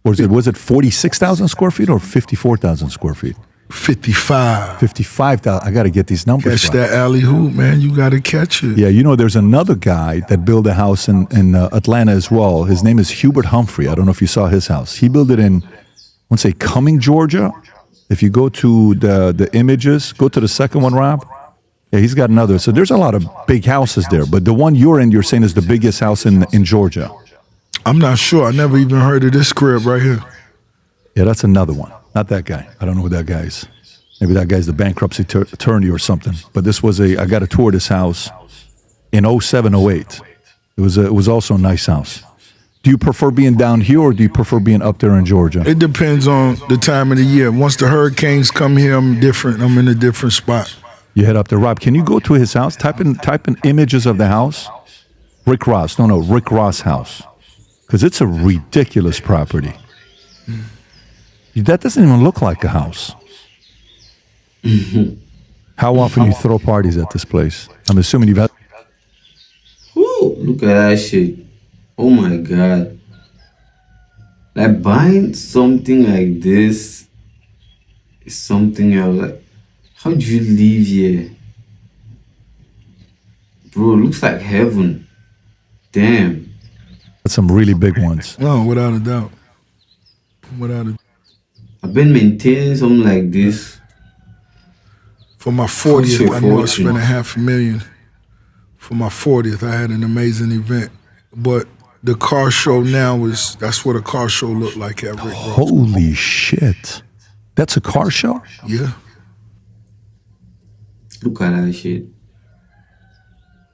Or was it 46,000 square feet or 54,000 square feet? 55. 55,000. I got to get these numbers Catch right. that alley hoop, man. You got to catch it. Yeah, there's another guy that built a house in Atlanta as well. His name is Hubert Humphrey. I don't know if you saw his house. He built it in, I want to say, Cumming, Georgia. If you go to the images, go to the second one, Rob. Yeah, he's got another. So there's a lot of big houses there. But the one you're saying is the biggest house in Georgia. I'm not sure. I never even heard of this crib right here. Yeah, that's another one. Not that guy. I don't know who that guy is. Maybe that guy's the bankruptcy attorney or something. But this was I got a tour of this house in 07, 08. It was also a nice house. Do you prefer being down here or do you prefer being up there in Georgia? It depends on the time of the year. Once the hurricanes come here, I'm different. I'm in a different spot. You head up there. Rob, can you go to his house? Type in images of the house. Rick Ross. No, Rick Ross house. Because it's a ridiculous property. That doesn't even look like a house. How often you throw parties at this place? I'm assuming you've had... Woo, look at that shit. Oh my God. Like, buying something like this is something else. Like, how do you live here? Bro, it looks like heaven. Damn. some really big ones. No, without a doubt. Without a I've been maintaining something like this. For my What's 40th, your I know I fortune? spent $500,000. For my 40th, I had an amazing event. But the car show now that's what a car show looked like at Rick Ross. Holy shit. That's a car show? Yeah. Look at that shit.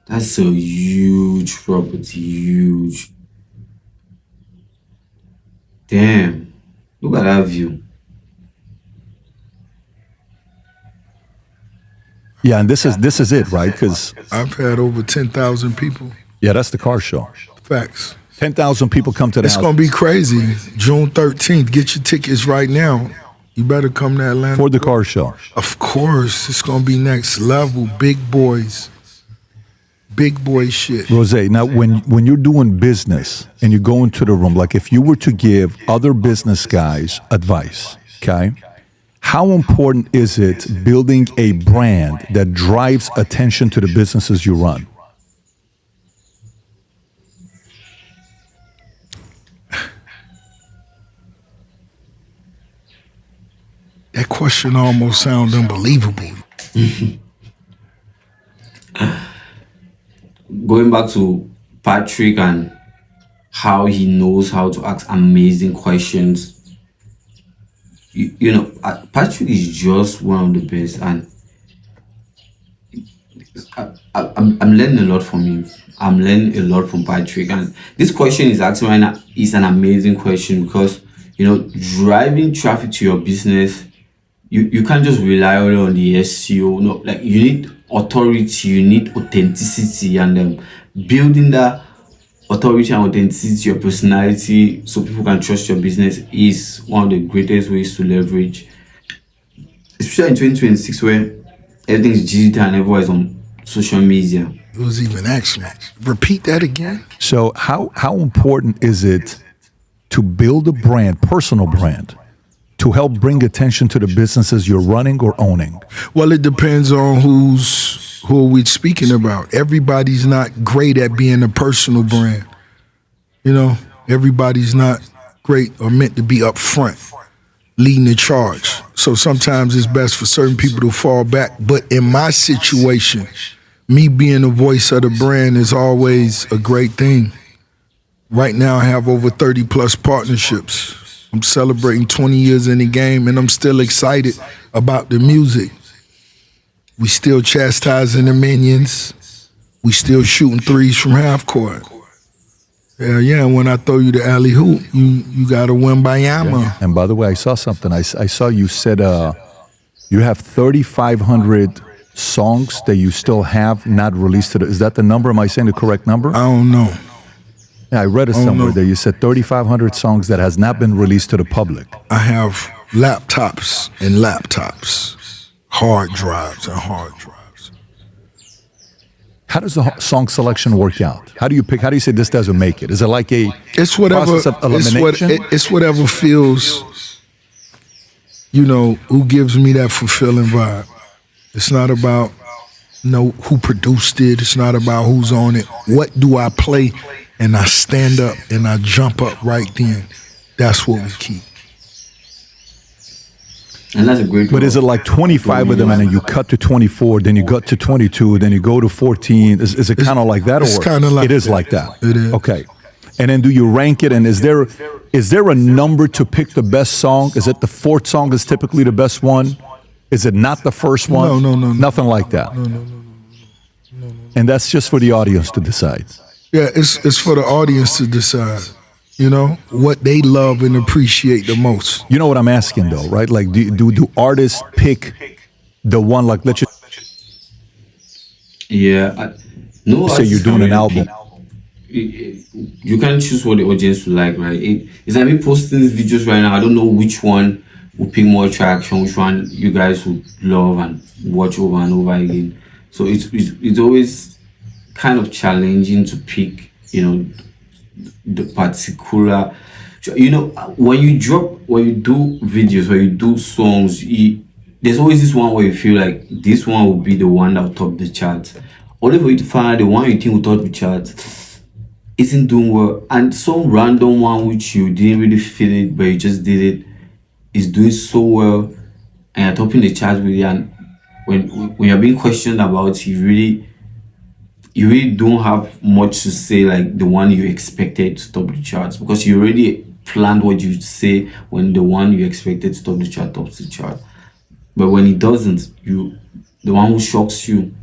That's a huge property, huge. Damn. Look at that view. Yeah, and this is it, right? Because I've had over 10,000 people. yeah, that's the car show. Facts. 10,000 people come to the It's house going to be crazy. June 13th. Get your tickets right now. You better come to Atlanta. for the car show. Of course. It's going to be next level. Big boys. Big boy shit. Rose, now when you're doing business and you go into the room, like if you were to give other business guys advice, okay? How important is it building a brand that drives attention to the businesses you run? That question almost sounds unbelievable. Going back to Patrick and how he knows how to ask amazing questions. Patrick is just one of the best, and I'm learning a lot from him. I'm learning a lot from Patrick, and this question is actually right now is an amazing question because driving traffic to your business, you can't just rely only on the SEO. No, like you need authority, you need authenticity, and building that authority and authenticity, your personality, so people can trust your business is one of the greatest ways to leverage, especially in 2026 where everything is digital and everyone is on social media. It was even excellent. Repeat that again. So how important is it to build a brand, personal brand, to help bring attention to the businesses you're running or owning? Well, it depends on who are we speaking about. Everybody's not great at being a personal brand. Everybody's not great or meant to be up front, leading the charge. So sometimes it's best for certain people to fall back. But in my situation, me being the voice of the brand is always a great thing. Right now, I have over 30 plus partnerships. I'm celebrating 20 years in the game, and I'm still excited about the music. We still chastising the minions. We still shooting threes from half court. Yeah. When I throw you the alley hoop, you gotta win by Yama. And by the way, I saw something. I saw you said you have 3,500 songs that you still have not released. Is that the number? Am I saying the correct number? I don't know. Yeah, I read it somewhere there. You said 3,500 songs that has not been released to the public. I have laptops and laptops, hard drives and hard drives. How does the song selection work out? How do you pick? How do you say this doesn't make it? Is it like a It's whatever. process of elimination? It's whatever feels. Who gives me that fulfilling vibe. It's not about who produced it. It's not about who's on it. What do I play? And I stand up and I jump up right then. That's what we keep. And that's a great. But is it like 25 of them and then you cut to 24, then you got to 22, then you go to 14? Is it kind of like that? It's Or kinda like it is that. like that? It is. Okay. And then do you rank it? And is there a number to pick the best song? Is it the fourth song is typically the best one? Is it not the first one? No. Nothing like that. No. And that's just for the audience to decide. Yeah, it's for the audience to decide. What they love and appreciate the most. You know what I'm asking though, right? Like do artists pick the one, like let's just No, say you're doing an album. You can't choose what the audience will like, right? It's like me posting these videos right now. I don't know which one will pick more traction, which one you guys would love and watch over and over again. So it's always kind of challenging to pick, the particular. When you do videos, when you do songs, there's always this one where you feel like this one will be the one that will top the charts. Only for you to find the one you think will top the charts isn't doing well, and some random one which you didn't really feel it, but you just did it, is doing so well and you're topping the charts with it, and when you're being questioned about it, you really don't have much to say like the one you expected to top the charts, because you already planned what you'd say when the one you expected to top the chart tops the chart. But when it doesn't, the one who shocks you,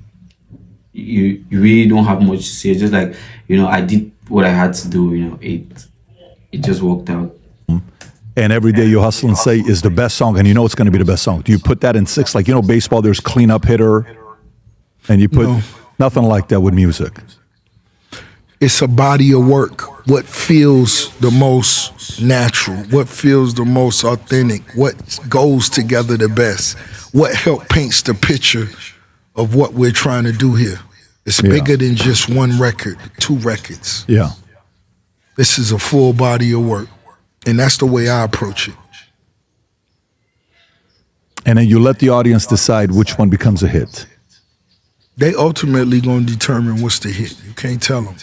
you really don't have much to say. Just like, I did what I had to do. It just worked out. And every day you hustle and say is the best song, and you know it's going to be the best song. Do you put that in 6? Like, baseball, there's cleanup hitter, and you put nothing like that with music. It's a body of work. What feels the most natural? What feels the most authentic? What goes together the best? What help paints the picture of what we're trying to do here? It's bigger than just one record, 2 records. Yeah. This is a full body of work. And that's the way I approach it. And then you let the audience decide which one becomes a hit. They ultimately going to determine what's the hit. You can't tell them.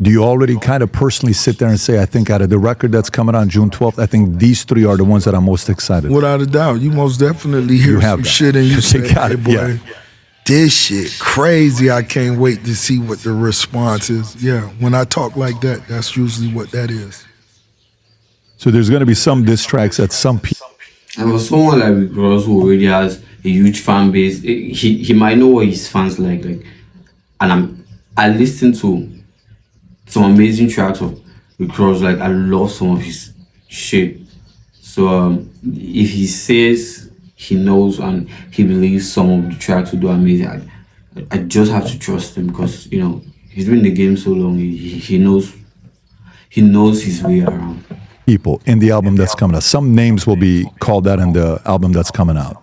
Do you already kind of personally sit there and say, I think out of the record that's coming on June 12th, I think these 3 are the ones that I'm most excited Without a doubt. You most definitely hear some shit and you say, hey boy, this shit crazy. I can't wait to see what the response is. Yeah, when I talk like that, that's usually what that is. So there's going to be some diss tracks that some people. And for someone like Rick Ross, who already has a huge fan base, he might know what his fans like. And I listen to some amazing tracks of Rick Ross. Like, I love some of his shit. So if he says he knows and he believes some of the tracks will do amazing, I just have to trust him, because he's been in the game so long. He knows his way around. People in the album that's coming out. Some names will be called out in the album that's coming out.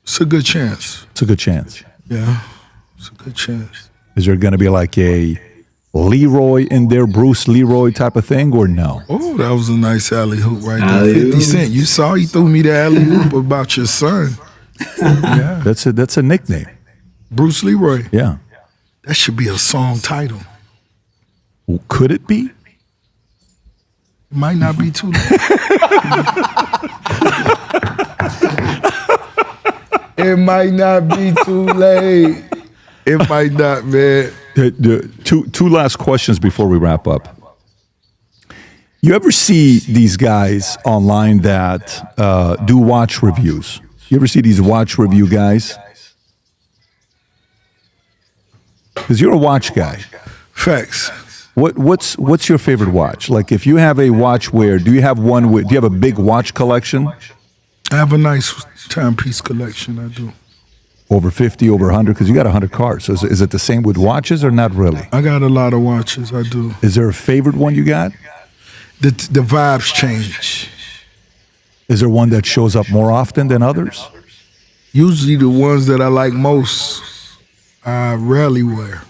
It's a good chance. It's a good chance. Yeah, it's a good chance. Is there going to be like a Leroy in there, Bruce Leroy type of thing, or no? Oh, that was a nice alley-hoop right there. 50 Cent. You saw he threw me the alley-hoop about your son. Yeah. That's a nickname. Bruce Leroy. Yeah. That should be a song title. Well, could it be? It might not be too late. It might not be too late. It might not, man. Two last questions before we wrap up. You ever see these guys online that do watch reviews? You ever see these watch review guys? Because you're a watch guy. Facts. What's your favorite watch? Like, if you have a watch, do you have a big watch collection? I have a nice timepiece collection, I do. Over 50, over 100? Because you got 100 cars. So is it the same with watches or not really? I got a lot of watches, I do. Is there a favorite one you got? The vibes change. Is there one that shows up more often than others? Usually the ones that I like most, I rarely wear.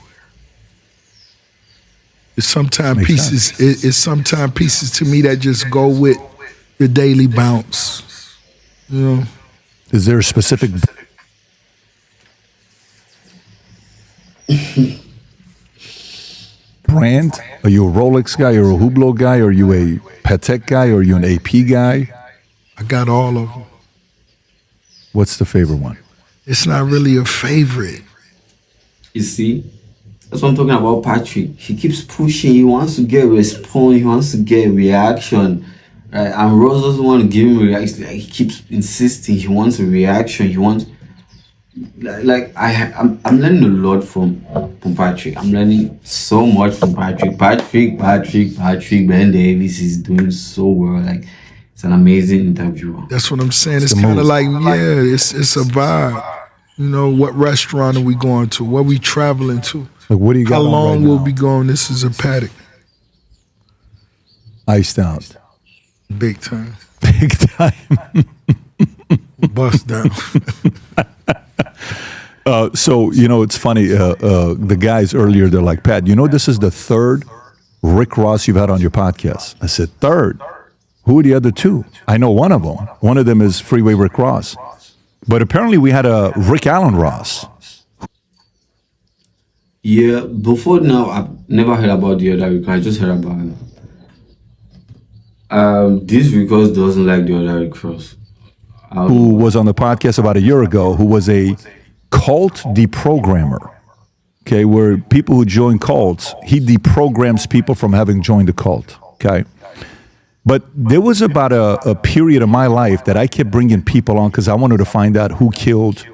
It's sometimes pieces. It's sometimes pieces to me that just go with the daily bounce. Is there a specific brand? Are you a Rolex guy, or a Hublot guy, or are you a Patek guy, or are you an AP guy? I got all of them. What's the favorite one? It's not really a favorite. You see? That's what I'm talking about, Patrick. He keeps pushing. He wants to get response. He wants to get reaction. Right? And Rose doesn't want to give him a reaction. Like, he keeps insisting. He wants a reaction. He wants... I'm learning a lot from Patrick. I'm learning so much from Patrick. Patrick Ben Davis is doing so well. Like, it's an amazing interviewer. That's what I'm saying. It's kind of like, it's a vibe. What restaurant are we going to? Where we traveling to? Like, what do you got? How long we'll be going? This is a paddock. Iced out. Big time. Big time. Bust down. So, it's funny. The guys earlier, they're like, Pat, this is the third Rick Ross you've had on your podcast. I said, third? Who are the other two? I know one of them. One of them is Freeway Rick Ross. But apparently we had a Rick Allen Ross. Yeah, before now, I've never heard about the other Rick. I just heard about him. This Rick Ross doesn't like the other Rick Ross. who was on the podcast about a year ago, who was a cult deprogrammer. Okay, where people who join cults, he deprograms people from having joined the cult. Okay. But there was about a period of my life that I kept bringing people on because I wanted to find out who killed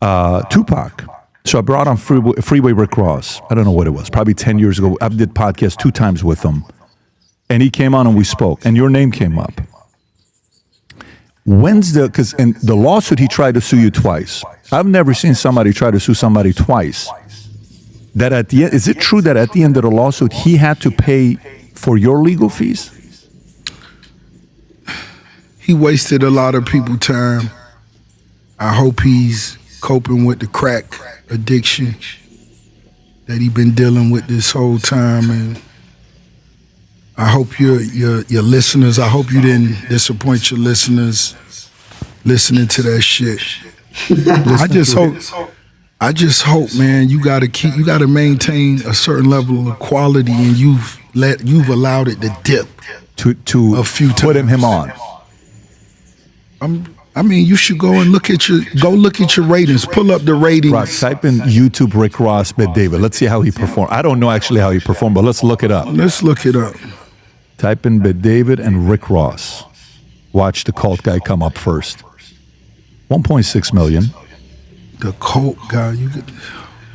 Tupac. So I brought on Freeway Rick Ross. I don't know what it was, probably 10 years ago. I did podcasts 2 times with him. And he came on and we spoke, and your name came up. Because in the lawsuit, he tried to sue you twice. I've never seen somebody try to sue somebody twice. That at the end, is it true that at the end of the lawsuit, he had to pay for your legal fees? He wasted a lot of people's time. I hope he's coping with the crack addiction that he's been dealing with this whole time, and I hope your listeners, I hope you didn't disappoint your listeners listening to that shit. I just hope, man, you gotta maintain a certain level of quality, and you've allowed it to dip to a few times. Put him on. I mean, you should go look at your ratings. Pull up the ratings. Right, type in YouTube Rick Ross Bet David. Let's see how he performed. I don't know actually how he performed, but let's look it up. Let's look it up. Type in Bet David and Rick Ross. Watch the cult guy come up first. 1.6 million. The cult guy,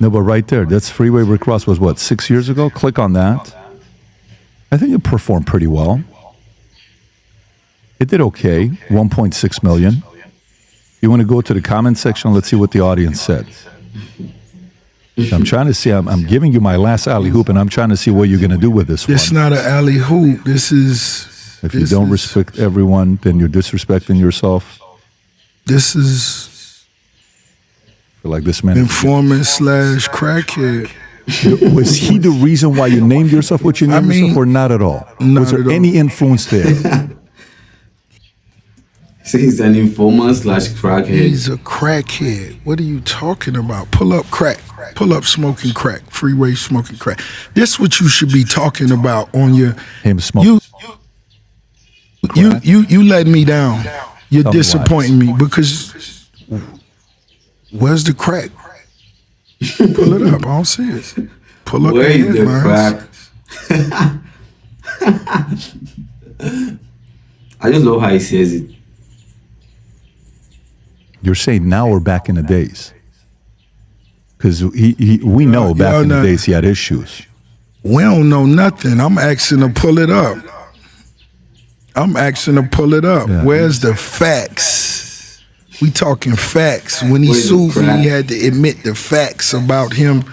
No, but right there, that's Freeway Rick Ross was what, 6 years ago? Click on that. I think it performed pretty well. It did okay, 1.6 million. You want to go to the comment section? Let's see what the audience said. I'm trying to see, I'm giving you my last alley hoop, and I'm trying to see what you're going to do with this one. It's not an alley hoop. This is... If you don't respect everyone, then you're disrespecting yourself. This is... I feel like this man... Informant / crackhead. Was he the reason why you named yourself what you named yourself, or not at all? Was there any influence there? So he's an informant / crackhead. He's a crackhead. What are you talking about? Pull up crack. Pull up smoking crack. Freeway smoking crack. This is what you should be talking about on your... Him smoking. You let me down. You're disappointing me because... Where's the crack? Pull it up. I don't see it. Pull up Where's the crack? I just love how he says it. You're saying now or back in the days? Because we know back in the days he had issues. We don't know nothing. I'm asking to pull it up. Yeah. Where's the facts? We talking facts. When he sued me, he had to admit the facts about him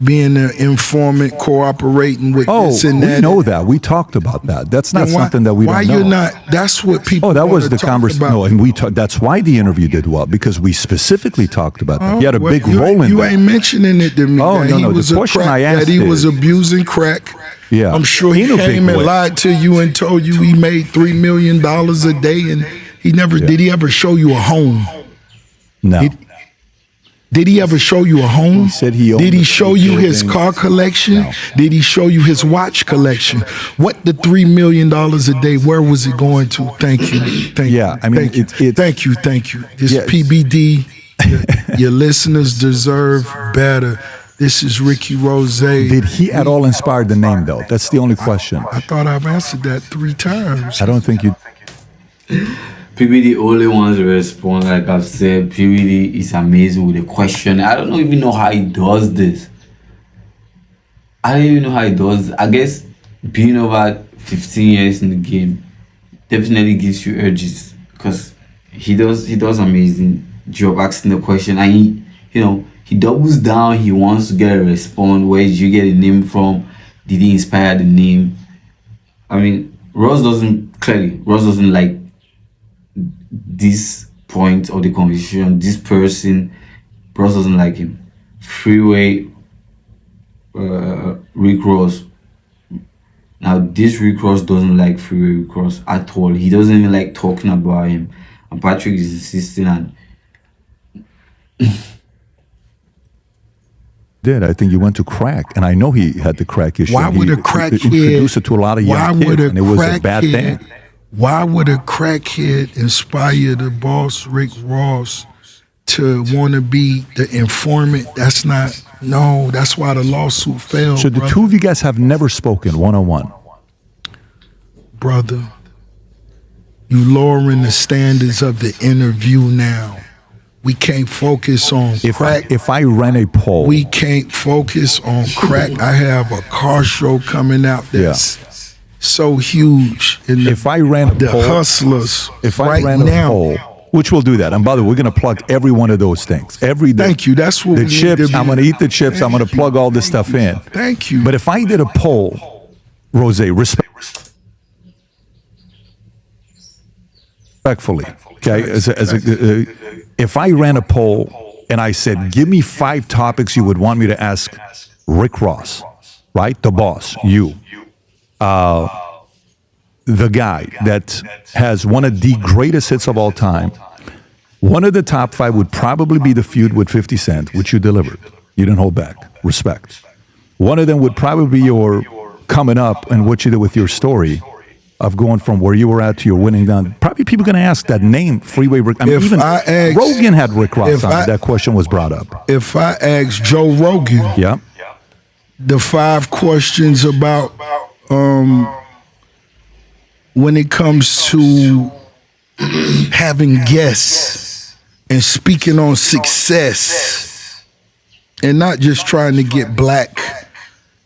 being an informant, cooperating with this and that. We know that. We talked about that. That's not something that we don't know. Why you're not? That's what people. Oh, that was the conversation. No, and that's why the interview did well, because we specifically talked about that. He had a big role in You that. ain't mentioning it to me. Oh, no. The question I asked that he was abusing crack. Yeah, I'm sure he came and lied to you and told you he made $3 million a day, and he never did. He ever show you a home? No. Did he ever show you a home? He said he owned Did he show you his building. car collection? No. Did he show you his watch collection? What the $3 million a day? Where was it going to? Thank you. Yeah, I mean, thank you. This Yes. PBD. Your listeners deserve better. This is Ricky Rose. Did he at all inspire the name, though? That's the only question. I thought I've answered that 3 times. I don't think you... PBD only wants to respond. Like I've said, PBD is amazing with a question. I don't even know how he does this. I don't even know how he does. I guess being over 15 years in the game definitely gives you urges, because he does amazing job asking the question, and he doubles down. He wants to get a response. Where did you get the name from? Did he inspire the name? I mean, Ross doesn't like this point of the conversation. This person, Ross doesn't like him. Freeway, Rick Ross. Now this Rick Ross doesn't like Freeway Rick Ross at all. He doesn't even like talking about him. And Patrick is insisting, and I think you went to crack, and I know he had the crack issue. Why would a crackhead introduce it to a lot of young kids, and it was a bad thing? Why would a crackhead inspire the boss, Rick Ross, to want to be the informant? That's why the lawsuit failed. So the two of you guys have never spoken one-on-one. Brother, you lowering the standards of the interview now. We can't focus on crack. If I ran a poll, We can't focus on crack. I have a car show coming out that's so huge. In if I ran a the poll, hustlers if I right ran now. a poll, which we'll do that. And by the way, we're going to plug every one of those things every day. Thank you. That's what The we need chips. to be. I'm going to eat the chips. I'm going to plug all this stuff in. Thank you. But if I did a poll, Rose, respectfully, okay, if I ran a poll and I said, give me 5 topics you would want me to ask Rick Ross, right? The boss, you. The guy that has one of the greatest hits of all time. One of the top 5 would probably be the feud with 50 Cent, which you delivered. You didn't hold back. Respect. One of them would probably be your coming up and what you did with your story of going from where you were at to your winning down. Probably people going to ask that name, Freeway Rick. I mean, even Rogan had Rick Ross on it. That question was brought up. If I asked Joe Rogan the 5 questions about when it comes to having guests and speaking on success and not just trying to get black,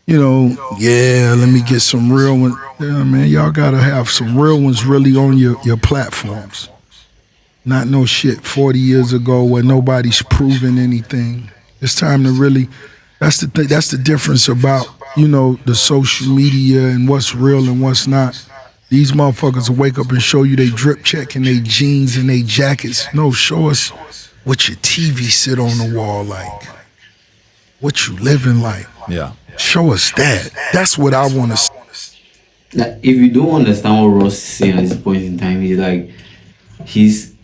let me get some real ones. Yeah, man, y'all gotta have some real ones really on your platforms. Not no shit 40 years ago where nobody's proven anything. It's time to really, that's the difference about, the social media and what's real and what's not. These motherfuckers will wake up and show you they drip check and they jeans and they jackets. No, show us what your TV sit on the wall like. What you living like. Yeah. Show us that. That's what I want to see. Now, if you don't understand what Ross is saying at this point in time, he's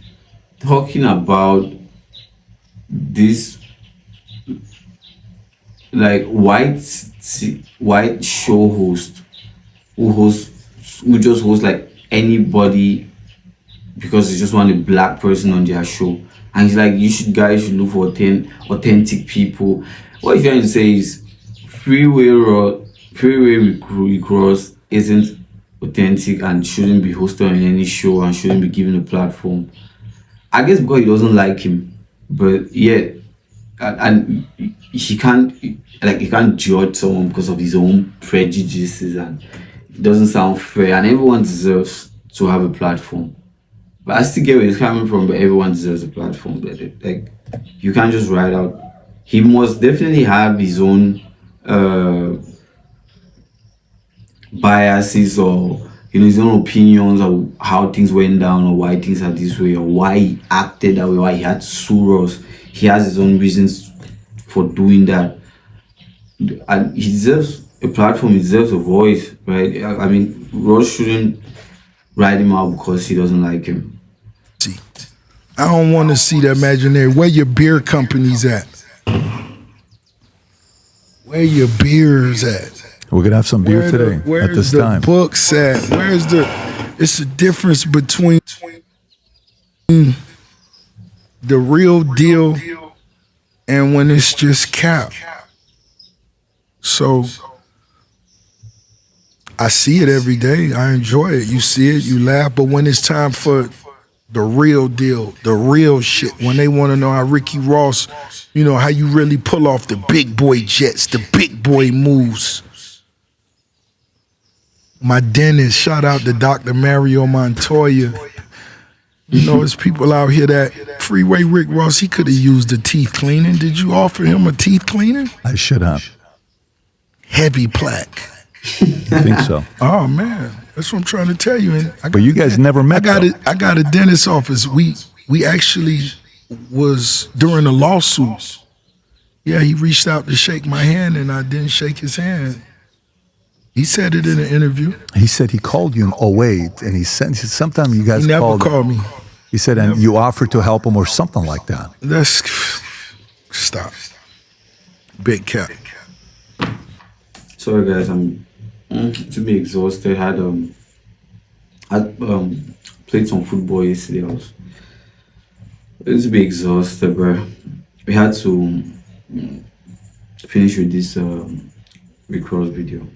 talking about this white show host who just hosts like anybody because they just want a black person on their show, and he's like, you guys should look for authentic people. What he's trying to say is Freeway Ross isn't authentic and shouldn't be hosted on any show and shouldn't be given a platform. I guess because he doesn't like him, but yeah, and he can't judge someone because of his own prejudices, and it doesn't sound fair. And everyone deserves to have a platform. But I still get where he's coming from. But everyone deserves a platform. But you can't just write out. He must definitely have his own biases or his own opinions of how things went down or why things are this way or why he acted that way, why he had to sue us. He has his own reasons for doing that, and he deserves a platform. He deserves a voice, right? I mean, Ross shouldn't write him out because he doesn't like him. I don't want to see the imaginary. Where your beer companies at? Where your beers at? We're going to have some beer today at this time. Where's the books at? It's a difference between the real deal and when it's just cap. So I see it every day. I enjoy it. You see it, you laugh. But when it's time for the real deal, the real shit, when they want to know how Ricky Ross, how you really pull off the big boy jets, the big boy moves. My dentist, shout out to Dr. Mario Montoya. There's people out here that Freeway Rick Ross, he could have used a teeth cleaning. Did you offer him a teeth cleaning? I should have. Heavy plaque. I think so. Oh man, that's what I'm trying to tell you. But you guys never met. I got a dentist office. We actually was during a lawsuit. Yeah, he reached out to shake my hand and I didn't shake his hand. He said it in an interview. He said he called you in 2008 and he said sometime you guys He never called. called me. He said, and you offered to help him or something like that. Stop. Big cap. Sorry guys, I'm to be exhausted. I played some football yesterday. I was a little bit exhausted, bro. We had to finish with this recross video.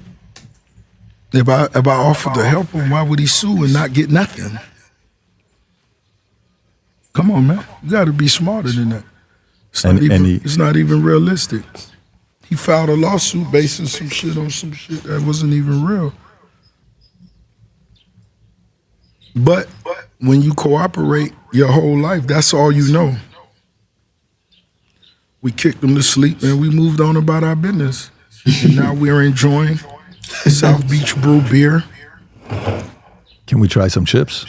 If I offered to help him, why would he sue and not get nothing? Come on, man. You got to be smarter than that. It's not even realistic. He filed a lawsuit basing some shit on some shit that wasn't even real. But when you cooperate your whole life, that's all you know. We kicked him to sleep and we moved on about our business. And now we're enjoying South Beach Brew beer. Can we try some chips?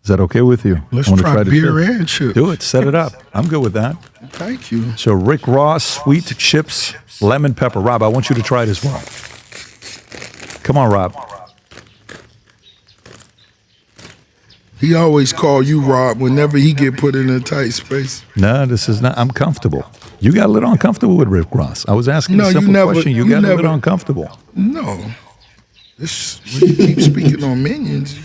Is that okay with you? Let's I wanna try the beer chips. and chips. Do it. Set it up. I'm good with that. Thank you. So Rick Ross, sweet chips, lemon pepper. Rob, I want you to try it as well. Come on, Rob. He always call you Rob whenever he get put in a tight space. No, this is not. I'm comfortable. You got a little uncomfortable with Rick Ross. I was asking a simple question. You got a little uncomfortable. No. This, when you keep speaking on minions.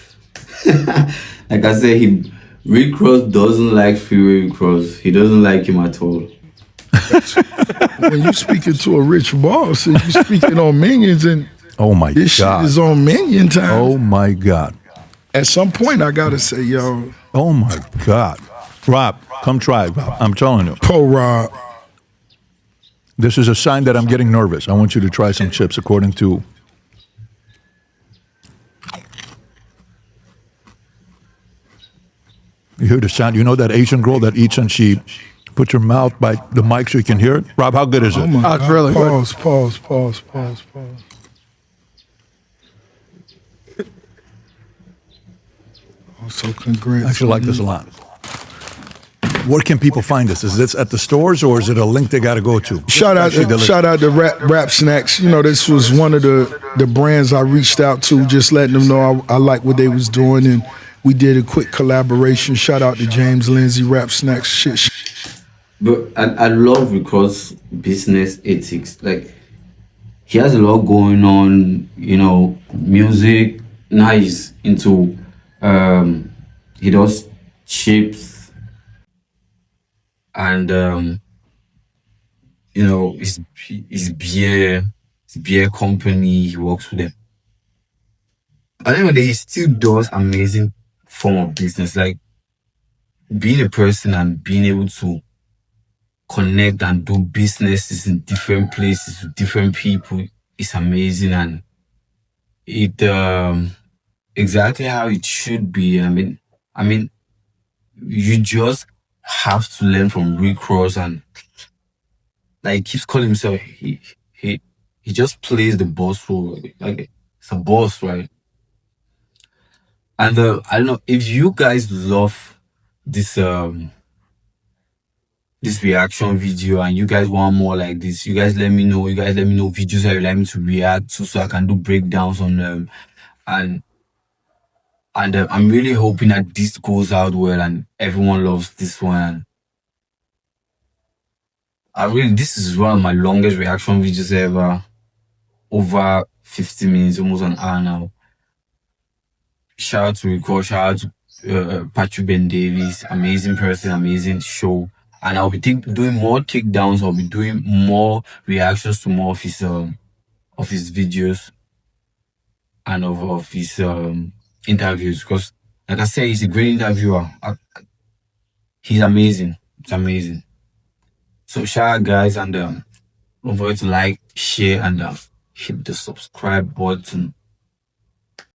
Like I said, Rick Ross doesn't like Freeway Cross. He doesn't like him at all. When you speaking to a rich boss and you speaking on minions and oh my this God. shit is on minion time. Oh my God. At some point I gotta say, yo. Oh my God. Rob, come try it, Rob. I'm telling you. Po Rob. This is a sign that I'm getting nervous. I want you to try some chips according to. You hear the sound? You know that Asian girl that eats and she puts her mouth by the mic so you can hear it? Rob, how good is it? Oh my It's God. really good. Pause. Oh, so congrats. I actually like this a lot. Where can people find this? Is this at the stores or is it a link they got to go to? Shout out to Rap Snacks. You know, this was one of the brands I reached out to, just letting them know I like what they was doing, and we did a quick collaboration. Shout out to James Lindsay, Rap Snacks. Shit. But I love Rick's business ethics. Like, he has a lot going on, you know, music. Now he's into, he does chips. And you know, his beer company, he works with them. At the end of the day, he still does amazing form of business. Like, being a person and being able to connect and do businesses in different places with different people is amazing, and it exactly how it should be. I mean, you just have to learn from Rick Ross, and like, he keeps calling himself, he just plays the boss role. Like, it's a boss, right? And I don't know if you guys love this this reaction video and you guys want more like this, you guys let me know. You guys let me know videos that you like me to react to so I can do breakdowns on them. And I'm really hoping that this goes out well and everyone loves this one. This is one of my longest reaction videos ever. Over 50 minutes, almost an hour now. Shout out to Rico, shout out to Patrick Ben Davis. Amazing person, amazing show. And I'll be doing more takedowns. I'll be doing more reactions to more of his videos and of his interviews, because like I said, he's a great interviewer. He's amazing. It's amazing. So shout out, guys, and don't forget to like, share, and hit the subscribe button.